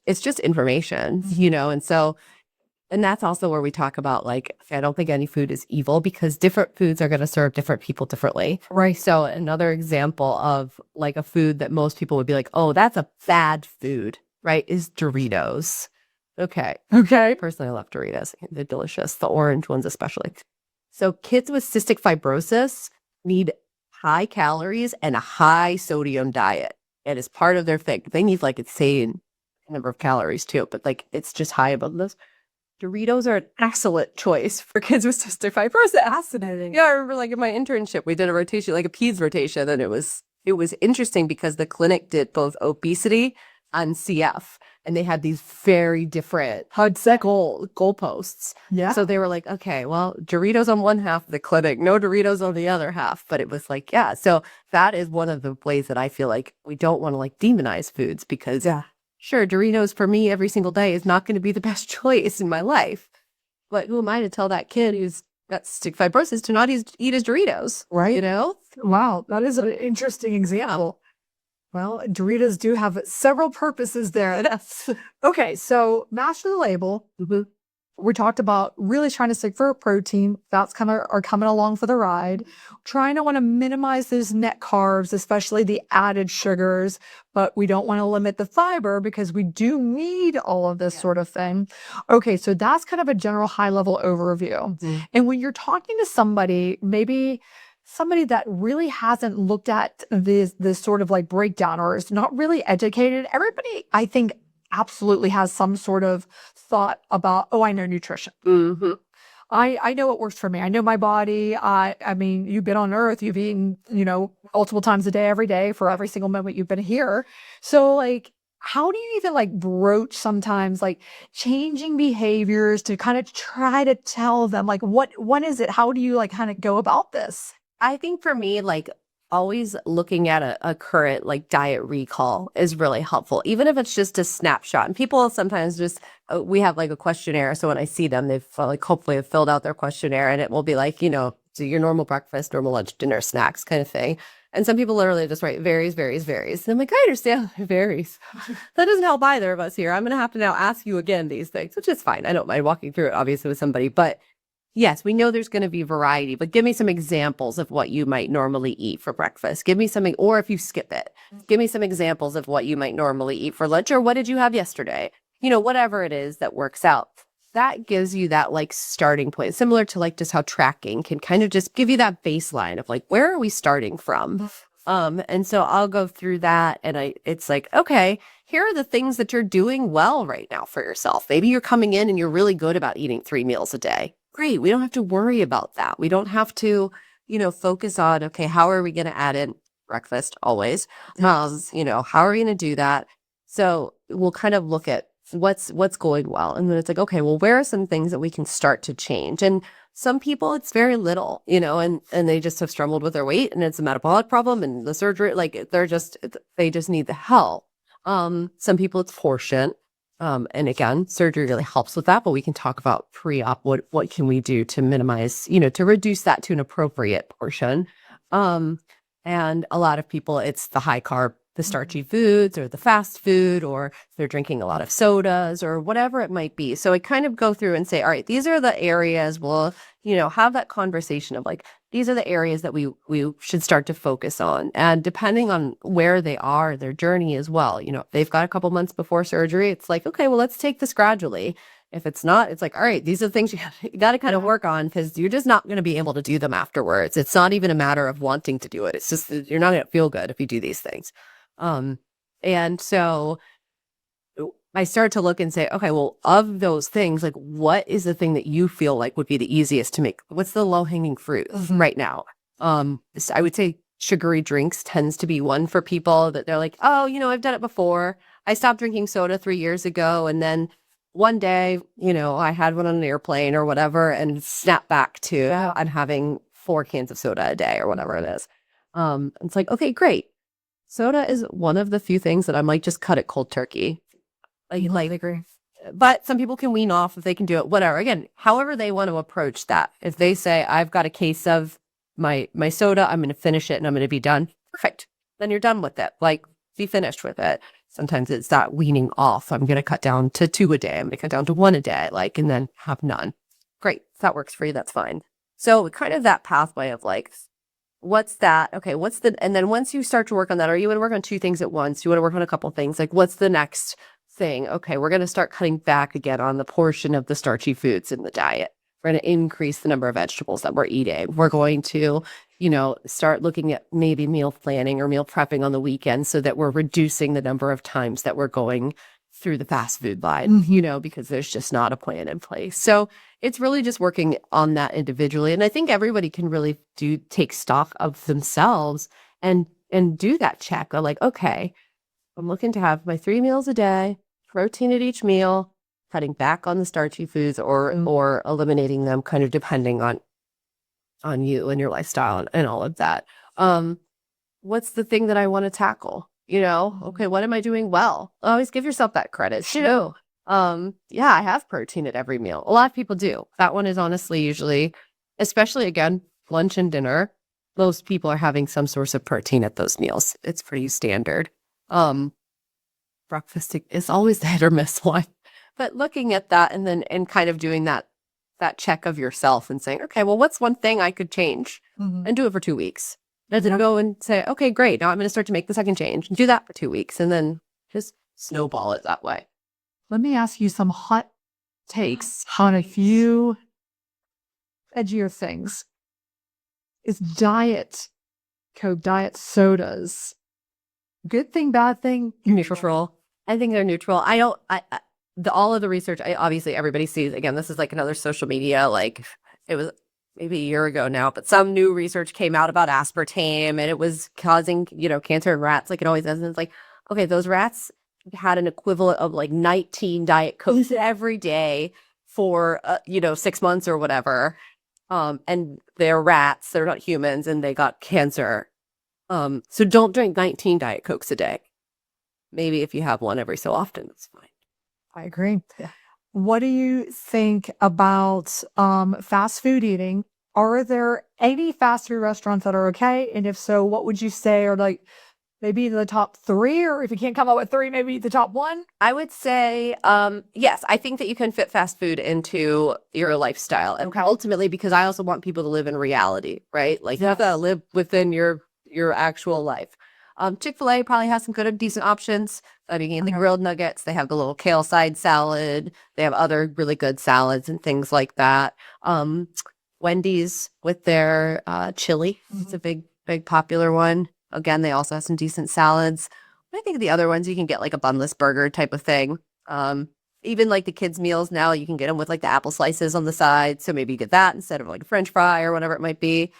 Speaker 1: it's just information, and that's also where we talk about like, I don't think any food is evil because different foods are going to serve different people differently.
Speaker 2: Right.
Speaker 1: So another example of like a food that most people would be like, oh, that's a bad food, right, is Doritos. Okay. Personally, I love Doritos. They're delicious. The orange ones especially. So kids with cystic fibrosis need high calories and a high sodium diet. It is part of their thing. They need like insane number of calories too, but like it's just high above those. Doritos are an excellent choice for kids with cystic fibrosis.
Speaker 2: Fascinating.
Speaker 1: Yeah, I remember like in my internship, we did a rotation, like a peds rotation, and it was interesting because the clinic did both obesity and CF, and they had these very different goalposts.
Speaker 2: Yeah.
Speaker 1: So they were like, okay, well, Doritos on one half of the clinic, no Doritos on the other half. But it was like, yeah. So that is one of the ways that I feel like we don't want to like demonize foods because sure, Doritos for me every single day is not going to be the best choice in my life. But who am I to tell that kid who's got cystic fibrosis to not eat his Doritos,
Speaker 2: Right.
Speaker 1: you know?
Speaker 2: Wow. That is an interesting example. Well, Doritos do have several purposes there.
Speaker 1: Yes.
Speaker 2: Okay. So master the label.
Speaker 1: Mhm.
Speaker 2: We talked about really trying to stick for protein. That's kind of are coming along for the ride. Trying to want to minimize those net carbs, especially the added sugars, but we don't want to limit the fiber because we do need all of this sort of thing. Okay, so that's kind of a general high level overview.
Speaker 1: Mhm.
Speaker 2: And when you're talking to somebody, maybe somebody that really hasn't looked at this sort of like breakdown or is not really educated, everybody, I think, absolutely has some sort of thought about, oh, I know nutrition.
Speaker 1: Mhm.
Speaker 2: I know what works for me. I know my body. I mean, you've been on earth, you've eaten, multiple times a day, every day for every single moment you've been here. So like, how do you even like broach sometimes like changing behaviors to kind of try to tell them like what is it? How do you like kind of go about this?
Speaker 1: I think for me, like always looking at a current like diet recall is really helpful, even if it's just a snapshot. And people sometimes just, we have like a questionnaire. So when I see them, they've like hopefully have filled out their questionnaire and it will be like, do your normal breakfast, normal lunch, dinner, snacks kind of thing. And some people literally just write varies, varies, varies. And I'm like, I understand it varies. That doesn't help either of us here. I'm going to have to now ask you again these things, which is fine. I don't mind walking through it obviously with somebody, but yes, we know there's going to be variety, but give me some examples of what you might normally eat for breakfast. Give me something, or if you skip it, give me some examples of what you might normally eat for lunch, or what did you have yesterday? Whatever it is that works out. That gives you that like starting point, similar to like just how tracking can kind of just give you that baseline of like, where are we starting from? And so I'll go through that and it's like, okay, here are the things that you're doing well right now for yourself. Maybe you're coming in and you're really good about eating 3 meals a day. Great. We don't have to worry about that. We don't have to, focus on, okay, how are we going to add in breakfast always? How are we going to do that? So we'll kind of look at what's going well. And then it's like, okay, well, where are some things that we can start to change? And some people, it's very little, and they just have struggled with their weight and it's a metabolic problem and the surgery, like they just need the help. Some people it's portion. And again, surgery really helps with that, but we can talk about pre-op. What can we do to minimize, to reduce that to an appropriate portion? And a lot of people, it's the high carb, the starchy foods or the fast food, or they're drinking a lot of sodas or whatever it might be. So I kind of go through and say, all right, these are the areas we'll, have that conversation of like, these are the areas that we should start to focus on. And depending on where they are, their journey as well, if they've got a couple months before surgery, it's like, okay, well, let's take this gradually. If it's not, it's like, all right, these are the things you got to kind of work on because you're just not going to be able to do them afterwards. It's not even a matter of wanting to do it. It's just that you're not going to feel good if you do these things. And so I start to look and say, okay, well, of those things, like what is the thing that you feel like would be the easiest to make? What's the low hanging fruit right now? So I would say sugary drinks tends to be one for people that they're like, oh, I've done it before. I stopped drinking soda 3 years ago. And then one day, I had one on an airplane or whatever and snapped back to I'm having 4 cans of soda a day or whatever it is. It's like, okay, great. Soda is one of the few things that I might just cut it cold turkey.
Speaker 2: I agree.
Speaker 1: But some people can wean off if they can do it, whatever. Again, however they want to approach that. If they say, I've got a case of my soda, I'm going to finish it and I'm going to be done. Perfect. Then you're done with it. Like, be finished with it. Sometimes it's that weaning off. I'm going to cut down to 2 a day. I'm going to cut down to 1 a day, and then have none. Great. If that works for you, that's fine. So kind of that pathway of like, what's that? Okay, and then once you start to work on that, are you going to work on 2 things at once? Do you want to work on a couple things? Like, what's the next thing? Okay, we're going to start cutting back again on the portion of the starchy foods in the diet. We're going to increase the number of vegetables that we're eating. We're going to, start looking at maybe meal planning or meal prepping on the weekend so that we're reducing the number of times that we're going through the fast food line, because there's just not a plan in place. So it's really just working on that individually. And I think everybody can really take stock of themselves and do that check of like, okay, I'm looking to have my 3 meals a day, protein at each meal, cutting back on the starchy foods or eliminating them kind of depending on you and your lifestyle and all of that. What's the thing that I want to tackle? Okay, what am I doing well? Always give yourself that credit too. Yeah, I have protein at every meal. A lot of people do. That one is honestly usually especially again, lunch and dinner. Most people are having some source of protein at those meals. It's pretty standard. Breakfast is always the hit or miss one. But looking at that and kind of doing that check of yourself and saying, okay, well, what's one thing I could change and do it for 2 weeks? And then go and say, okay, great. Now I'm going to start to make the second change and do that for 2 weeks and then just snowball it that way.
Speaker 2: Let me ask you some hot takes on a few edgier things. Is Diet Coke, diet sodas, good thing, bad thing?
Speaker 1: Neutral. I think they're neutral. All of the research, obviously everybody sees, again, this is like another social media, like it was maybe a year ago now, but some new research came out about aspartame and it was causing, cancer in rats like it always does. And it's like, okay, those rats had an equivalent of like 19 Diet Cokes every day for, 6 months or whatever. And they're rats, they're not humans, and they got cancer. So don't drink 19 Diet Cokes a day. Maybe if you have one every so often, it's fine.
Speaker 2: I agree. Yeah. What do you think about fast food eating? Are there any fast food restaurants that are okay? And if so, what would you say are like maybe the top 3? Or if you can't come up with 3, maybe the top 1?
Speaker 1: I would say, yes, I think that you can fit fast food into your lifestyle. And ultimately, because I also want people to live in reality, right? Like you have to live within your actual life. Chick-fil-A probably has some good, decent options. I mean, the grilled nuggets, they have the little kale side salad. They have other really good salads and things like that. Wendy's with their chili. It's a big popular one. Again, they also have some decent salads. I think the other ones, you can get like a bunless burger type of thing. Even like the kids' meals now, you can get them with like the apple slices on the side. So maybe you get that instead of like a French fry or whatever it might be.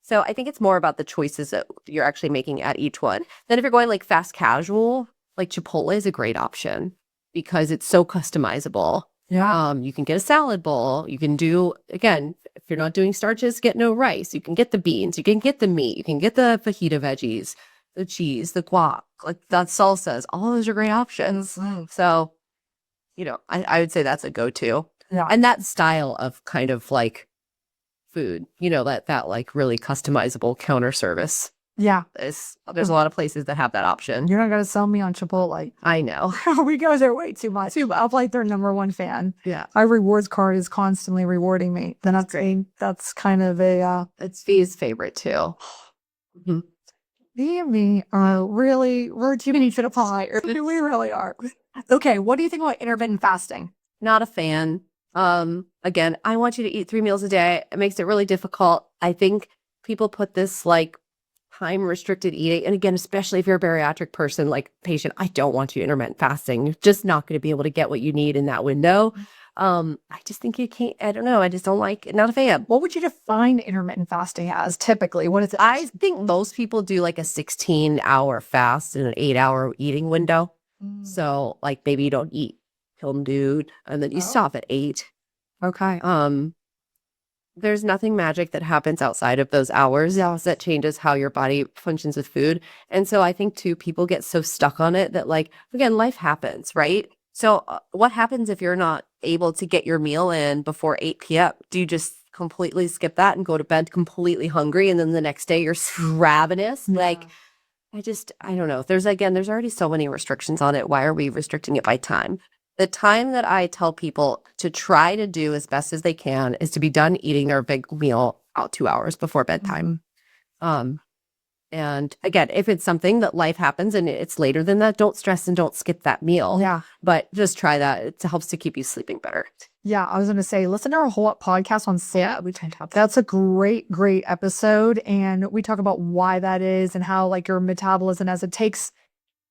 Speaker 1: So I think it's more about the choices that you're actually making at each one. Then if you're going like fast casual, like Chipotle is a great option because it's so customizable.
Speaker 2: Yeah.
Speaker 1: You can get a salad bowl. You can do, again, if you're not doing starches, get no rice. You can get the beans. You can get the meat. You can get the fajita veggies, the cheese, the guac, like the salsas. All those are great options. So, I would say that's a go-to.
Speaker 2: Yeah.
Speaker 1: And that style of kind of like food, that like really customizable counter service.
Speaker 2: Yeah.
Speaker 1: There's a lot of places that have that option.
Speaker 2: You're not going to sell me on Chipotle.
Speaker 1: I know.
Speaker 2: We go there way too much. I'm like their number 1 fan.
Speaker 1: Yeah.
Speaker 2: My rewards card is constantly rewarding me. Then that's great. That's kind of a...
Speaker 1: It's V's favorite too.
Speaker 2: Me and me are we're too many to apply. We really are. Okay, what do you think about intermittent fasting?
Speaker 1: Not a fan. Again, I want you to eat 3 meals a day. It makes it really difficult. I think people put this like time restricted eating. And again, especially if you're a bariatric person, like patient, I don't want you intermittent fasting. You're just not going to be able to get what you need in that window. I just think you can't, I don't know. I just don't like it. Not a fan.
Speaker 2: What would you define intermittent fasting as typically? What is it?
Speaker 1: I think most people do like a 16-hour fast in an 8-hour eating window. So like maybe you don't eat till noon and then you stop at 8.
Speaker 2: Okay.
Speaker 1: There's nothing magic that happens outside of those hours that changes how your body functions with food. And so I think too, people get so stuck on it that like, again, life happens, right? So what happens if you're not able to get your meal in before 8 p.m.? Do you just completely skip that and go to bed completely hungry? And then the next day you're ravenous?
Speaker 2: Yeah.
Speaker 1: Like, I don't know. There's already so many restrictions on it. Why are we restricting it by time? The time that I tell people to try to do as best as they can is to be done eating their big meal out 2 hours before bedtime. And again, if it's something that life happens and it's later than that, don't stress and don't skip that meal.
Speaker 2: Yeah.
Speaker 1: But just try that. It helps to keep you sleeping better.
Speaker 2: Yeah, I was going to say, listen to our whole podcast on sleep. Yeah, that's a great episode. And we talk about why that is and how like your metabolism, as it takes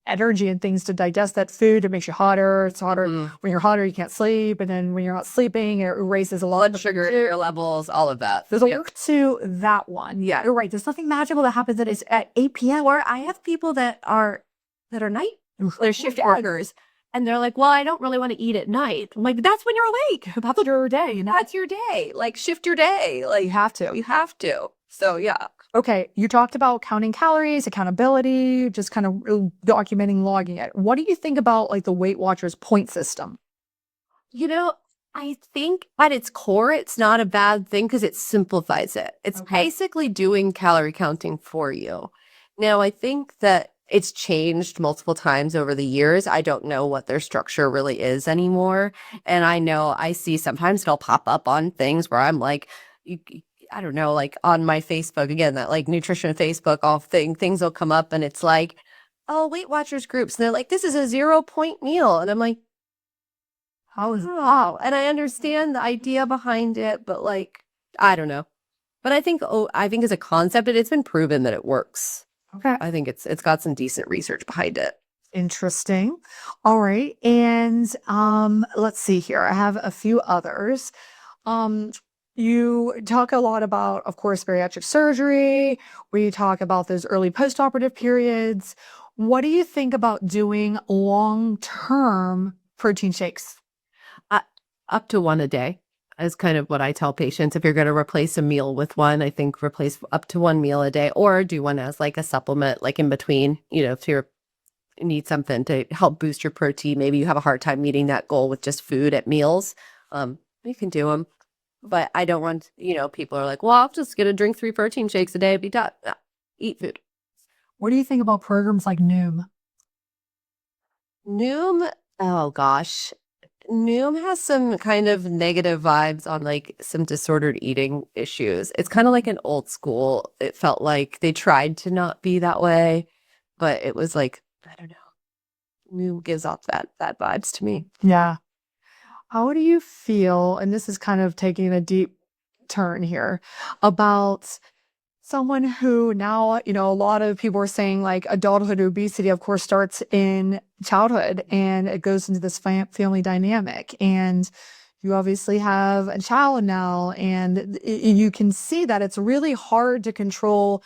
Speaker 2: energy and things to digest that food, it makes you hotter. It's hotter. When you're hotter, you can't sleep. And then when you're not sleeping, it erases a lot
Speaker 1: of sugar levels, all of that.
Speaker 2: There's a link to that one.
Speaker 1: Yeah.
Speaker 2: You're right. There's nothing magical that happens that is at 8 p.m.
Speaker 1: Or I have people that are night, they're shift workers. And they're like, well, I don't really want to eat at night. I'm like, that's when you're awake.
Speaker 2: That's your day.
Speaker 1: That's your day. Like, shift your day. Like,
Speaker 2: you have to.
Speaker 1: You have to. So, yeah.
Speaker 2: Okay. You talked about counting calories, accountability, just kind of documenting, logging it. What do you think about like the Weight Watchers point system?
Speaker 1: I think at its core, it's not a bad thing because it simplifies it. It's
Speaker 2: Okay.
Speaker 1: basically doing calorie counting for you. Now, I think that it's changed multiple times over the years. I don't know what their structure really is anymore. And I know I see sometimes it'll pop up on things where I'm like, I don't know, like on my Facebook, again, that like nutrition Facebook, all things will come up and it's like, oh, Weight Watchers groups. And they're like, this is a 0 point meal. And I'm like,
Speaker 2: How is
Speaker 1: oh, and I understand the idea behind it, but like, I don't know. But I think as a concept, it's been proven that it works.
Speaker 2: okay?
Speaker 1: I think it's got some decent research behind it.
Speaker 2: Interesting. All right. And let's see here. I have a few others. Um you talk a lot about, of course, bariatric surgery. We talk about those early postoperative periods. What do you think about doing long-term protein shakes?
Speaker 1: Uh, Up to one a day is kind of what I tell patients. If you're going to replace a meal with one, I think replace up to one meal a day or do one as like a supplement, like in between, if you need something to help boost your protein. Maybe you have a hard time meeting that goal with just food at meals. You can do them. But I don't want, people are like, well, I'm just going to drink 3 protein shakes a day and be done. No, eat food.
Speaker 2: What do you think about programs like Noom?
Speaker 1: Noom, oh gosh. Noom has some kind of negative vibes on like some disordered eating issues. It's kind of like an old school. It felt like they tried to not be that way, but it was like, I don't know. Noom gives off that vibes to me.
Speaker 2: Yeah. How do you feel, and this is kind of taking a deep turn here, about someone who now, a lot of people are saying like adulthood obesity, of course, starts in childhood and it goes into this family dynamic. And you obviously have a child now, and you can see that it's really hard to control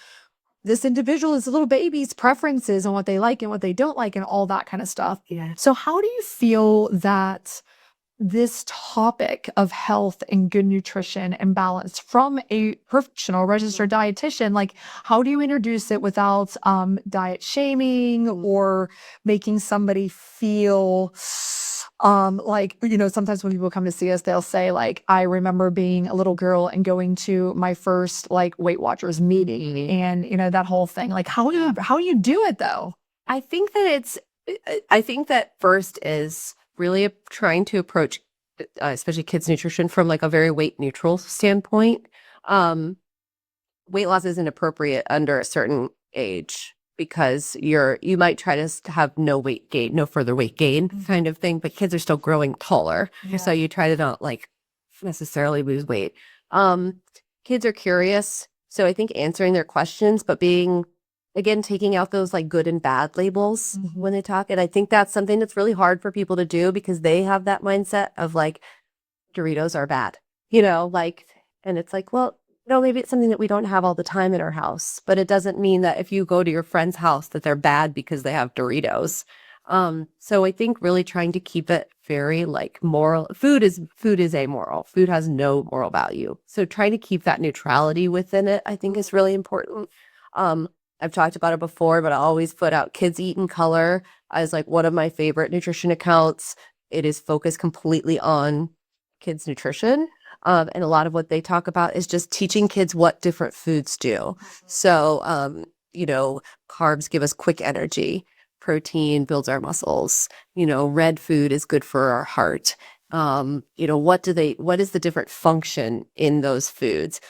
Speaker 2: this individual, this little baby's preferences and what they like and what they don't like and all that kind of stuff.
Speaker 1: Yeah.
Speaker 2: So how do you feel that this topic of health and good nutrition and balance from a professional registered dietitian, like how do you introduce it without diet shaming or making somebody feel like, sometimes when people come to see us, they'll say like, I remember being a little girl and going to my first like Weight Watchers meeting and that whole thing. Like how do you do it though?
Speaker 1: I think that first is really trying to approach, especially kids' nutrition from like a very weight neutral standpoint. Weight loss isn't appropriate under a certain age because you might try to have no weight gain, no further weight gain kind of thing, but kids are still growing taller.
Speaker 2: Yeah.
Speaker 1: So you try to not like necessarily lose weight. Kids are curious. So I think answering their questions, but again, taking out those like good and bad labels when they talk. And I think that's something that's really hard for people to do because they have that mindset of like Doritos are bad, and it's like, well, no, maybe it's something that we don't have all the time in our house, but it doesn't mean that if you go to your friend's house that they're bad because they have Doritos. So I think really trying to keep it very like moral. Food is amoral. Food has no moral value. So trying to keep that neutrality within it, I think is really important. I've talked about it before, but I always put out Kids Eat in Color as like one of my favorite nutrition accounts. It is focused completely on kids' nutrition. And a lot of what they talk about is just teaching kids what different foods do. So, carbs give us quick energy. Protein builds our muscles. Red food is good for our heart. What is the different function in those foods?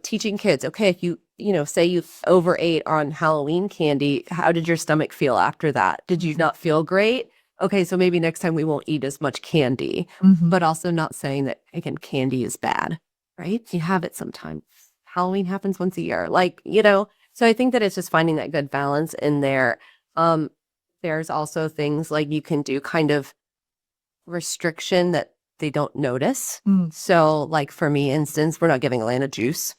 Speaker 1: Teaching kids, okay, if you say you overate on Halloween candy, how did your stomach feel after that? Did you not feel great? Okay, so maybe next time we won't eat as much candy, but also not saying that, again, candy is bad, right? You have it sometimes. Halloween happens once a year, so I think that it's just finding that good balance in there. There's also things like you can do kind of restriction that they don't notice. So like for me, instance, we're not giving Alana juice.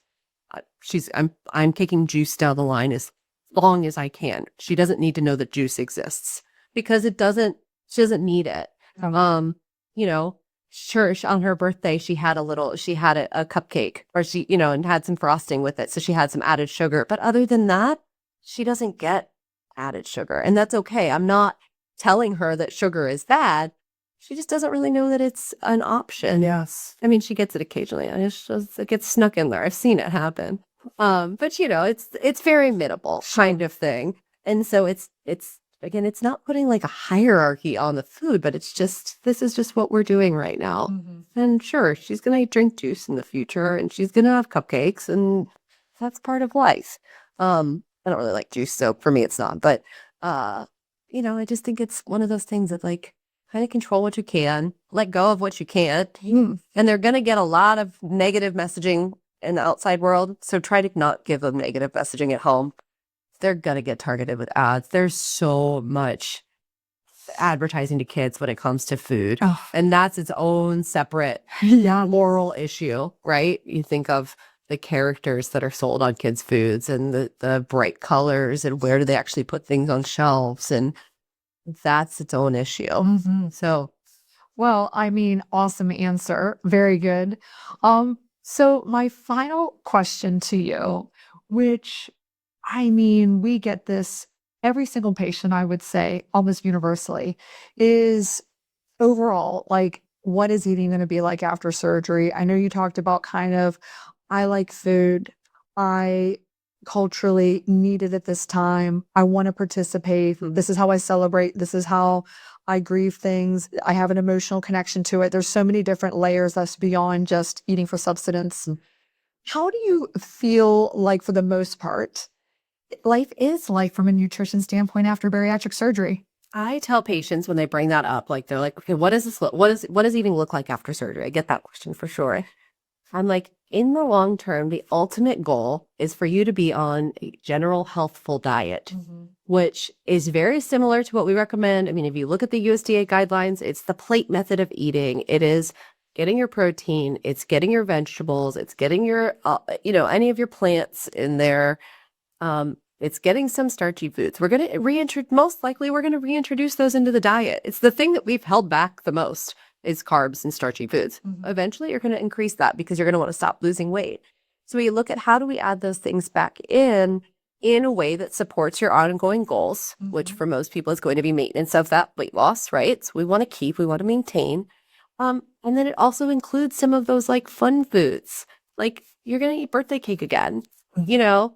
Speaker 1: I'm kicking juice down the line as long as I can. She doesn't need to know that juice exists because she doesn't need it. Sure, on her birthday, she had a cupcake or and had some frosting with it. So she had some added sugar. But other than that, she doesn't get added sugar. And that's okay. I'm not telling her that sugar is bad. she just doesn't really know that it's an option.
Speaker 2: Yes.
Speaker 1: I mean, she gets it occasionally. And it gets snuck in there. I've seen it happen. But it's very minimal kind of thing. And so it's again, it's not putting like a hierarchy on the food, but it's just, this is just what we're doing right now. And sure, she's going to drink juice in the future and she's going to have cupcakes and that's part of life. I don't really like juice, so for me, it's not, but, I just think it's one of those things that like kind of control what you can, let go of what you can't. And they're going to get a lot of negative messaging in the outside world. So try to not give them negative messaging at home. They're going to get targeted with ads. There's so much advertising to kids when it comes to food. And that's its own separate moral issue, right? You think of the characters that are sold on kids' foods and the bright colors and where do they actually put things on shelves. And that's its own issue. So,
Speaker 2: well, I mean, awesome answer. Very good. So my final question to you, which I mean, we get this every single patient, I would say, almost universally, is overall, like, what is eating going to be like after surgery? I know you talked about kind of, I like food. I culturally need it at this time. I want to participate. This is how I celebrate. This is how I grieve things. I have an emotional connection to it. There's so many different layers that's beyond just eating for subsistence. How do you feel like, for the most part, life is like from a nutrition standpoint after bariatric surgery?
Speaker 1: I tell patients when they bring that up, like they're like, okay, what does this look, what does eating look like after surgery? I get that question for sure. I'm like, in the long term, the ultimate goal is for you to be on a general healthful diet, which is very similar to what we recommend. I mean, if you look at the USDA guidelines, it's the plate method of eating. It is getting your protein, it's getting your vegetables, it's getting your, any of your plants in there. It's getting some starchy foods. We're going to most likely we're going to reintroduce those into the diet. It's the thing that we've held back the most is carbs and starchy foods. Eventually you're going to increase that because you're going to want to stop losing weight. So we look at how do we add those things back in a way that supports your ongoing goals, which for most people is going to be maintenance of that weight loss, right? So we want to maintain. And then it also includes some of those like fun foods. Like you're going to eat birthday cake again, right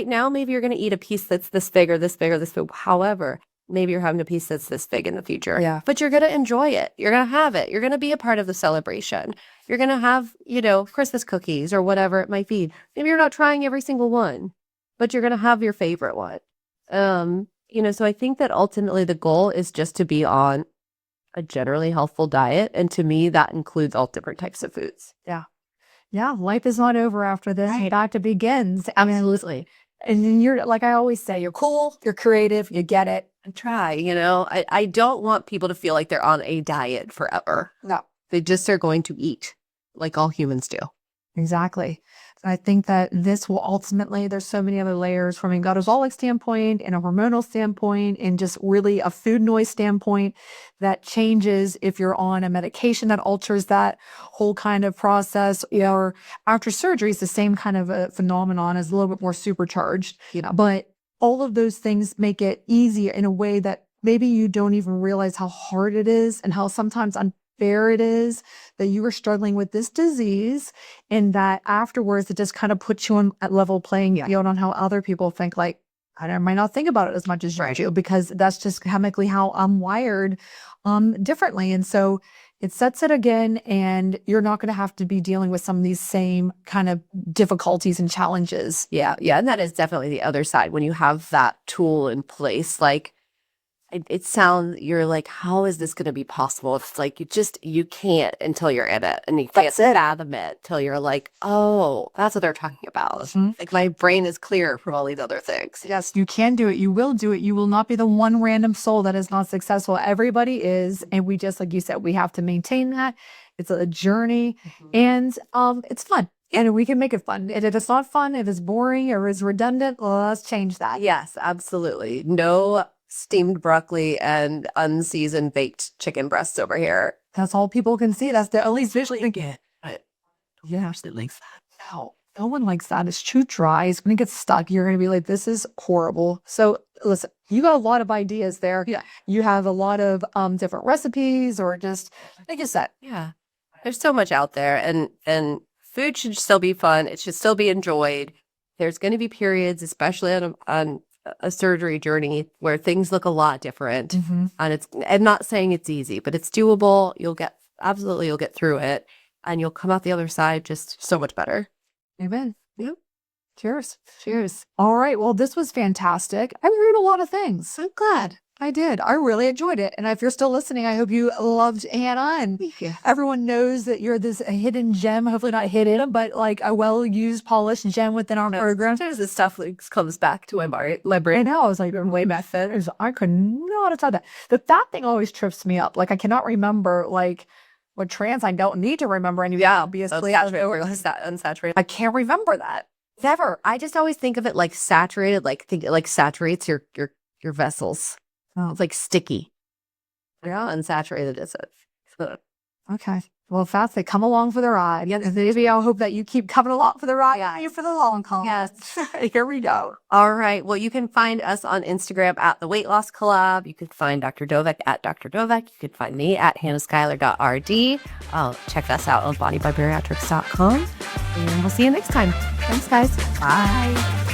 Speaker 1: now, maybe you're going to eat a piece that's this big or this big or this big. However, maybe you're having a piece that's this big in the future.
Speaker 2: Yeah.
Speaker 1: But you're going to enjoy it. You're going to have it. You're going to be a part of the celebration. You're going to have, Christmas cookies or whatever it might be. Maybe you're not trying every single one, but you're going to have your favorite one. So I think that ultimately the goal is just to be on a generally healthful diet. And to me, that includes all different types of foods.
Speaker 2: Yeah, life is not over after this.
Speaker 1: Right.
Speaker 2: It begins. I mean,
Speaker 1: Absolutely.
Speaker 2: and then you're, like I always say, you're cool, you're creative, you get it.
Speaker 1: And try, I don't want people to feel like they're on a diet forever.
Speaker 2: No.
Speaker 1: They just are going to eat like all humans do.
Speaker 2: Exactly. I think that this will ultimately, there's so many other layers from a metabolic standpoint and a hormonal standpoint and just really a food noise standpoint that changes if you're on a medication that alters that whole kind of process, or after surgery is the same kind of a phenomenon, is a little bit more supercharged. But all of those things make it easier in a way that maybe you don't even realize how hard it is and how sometimes unfair it is that you are struggling with this disease, and that afterwards it just kind of puts you on a level playing field on how other people think. Like, I might not think about it as much as you do, because that's just chemically how I'm wired differently. And so it sets it again, and you're not going to have to be dealing with some of these same kind of difficulties and challenges.
Speaker 1: Yeah. And that is definitely the other side. When you have that tool in place, like you're like, how is this going to be possible? It's like, you can't until you're in it, and you can't fathom it till you're like, oh, that's what they're talking about. Like my brain is clear from all these other things.
Speaker 2: Yes, you can do it. You will do it. You will not be the one random soul that is not successful. Everybody is. And we just, like you said, we have to maintain that. It's a journey, and it's fun. And we can make it fun. And if it's not fun, if it's boring or is redundant, well, let's change that.
Speaker 1: Yes, absolutely. No steamed broccoli and unseasoned baked chicken breasts over here.
Speaker 2: That's all people can see. That's the only visually you get.
Speaker 1: Yeah, absolutely likes that.
Speaker 2: No one likes that. It's too dry. It's going to get stuck. You're going to be like, this is horrible. So listen, you got a lot of ideas there.
Speaker 1: Yeah.
Speaker 2: You have a lot of different recipes, or just like you said.
Speaker 1: Yeah. There's so much out there, and food should still be fun. It should still be enjoyed. There's going to be periods, especially on a surgery journey, where things look a lot different.
Speaker 2: Mm-hmm.
Speaker 1: And I'm not saying it's easy, but it's doable. You'll get through it, and you'll come out the other side just so much better.
Speaker 2: Amen.
Speaker 1: Yep.
Speaker 2: Cheers.
Speaker 1: Cheers.
Speaker 2: All right. Well, this was fantastic. I learned a lot of things.
Speaker 1: I'm glad.
Speaker 2: I did. I really enjoyed it. And if you're still listening, I hope you loved Hannah. And everyone knows that you're this hidden gem, hopefully not hidden, but like a well-used, polished gem within our program.
Speaker 1: Sometimes this stuff comes back to my brain.
Speaker 2: I know. I was like, way back then, I could not have said that. That thing always trips me up. Like, I cannot remember, like, with trans, I don't need to remember anything, obviously.
Speaker 1: Unsaturated.
Speaker 2: I can't remember that.
Speaker 1: Never. I just always think of it like saturated, like saturates your vessels.
Speaker 2: Oh.
Speaker 1: It's like sticky. Yeah, unsaturated is it. So,
Speaker 2: Okay. Well, fast, they come along for the ride. Yeah, maybe I hope that you keep coming along for the ride. Yeah, for the long haul.
Speaker 1: yes.
Speaker 2: Here we go.
Speaker 1: All right. Well, you can find us on Instagram at The Weight Loss Collab. You can find Dr. Dovec at Dr. Dovec. You can find me at hannahschuyler.rd. Check us out on bodybybariatrics.com. And we'll see you next time. Thanks, guys.
Speaker 2: Bye.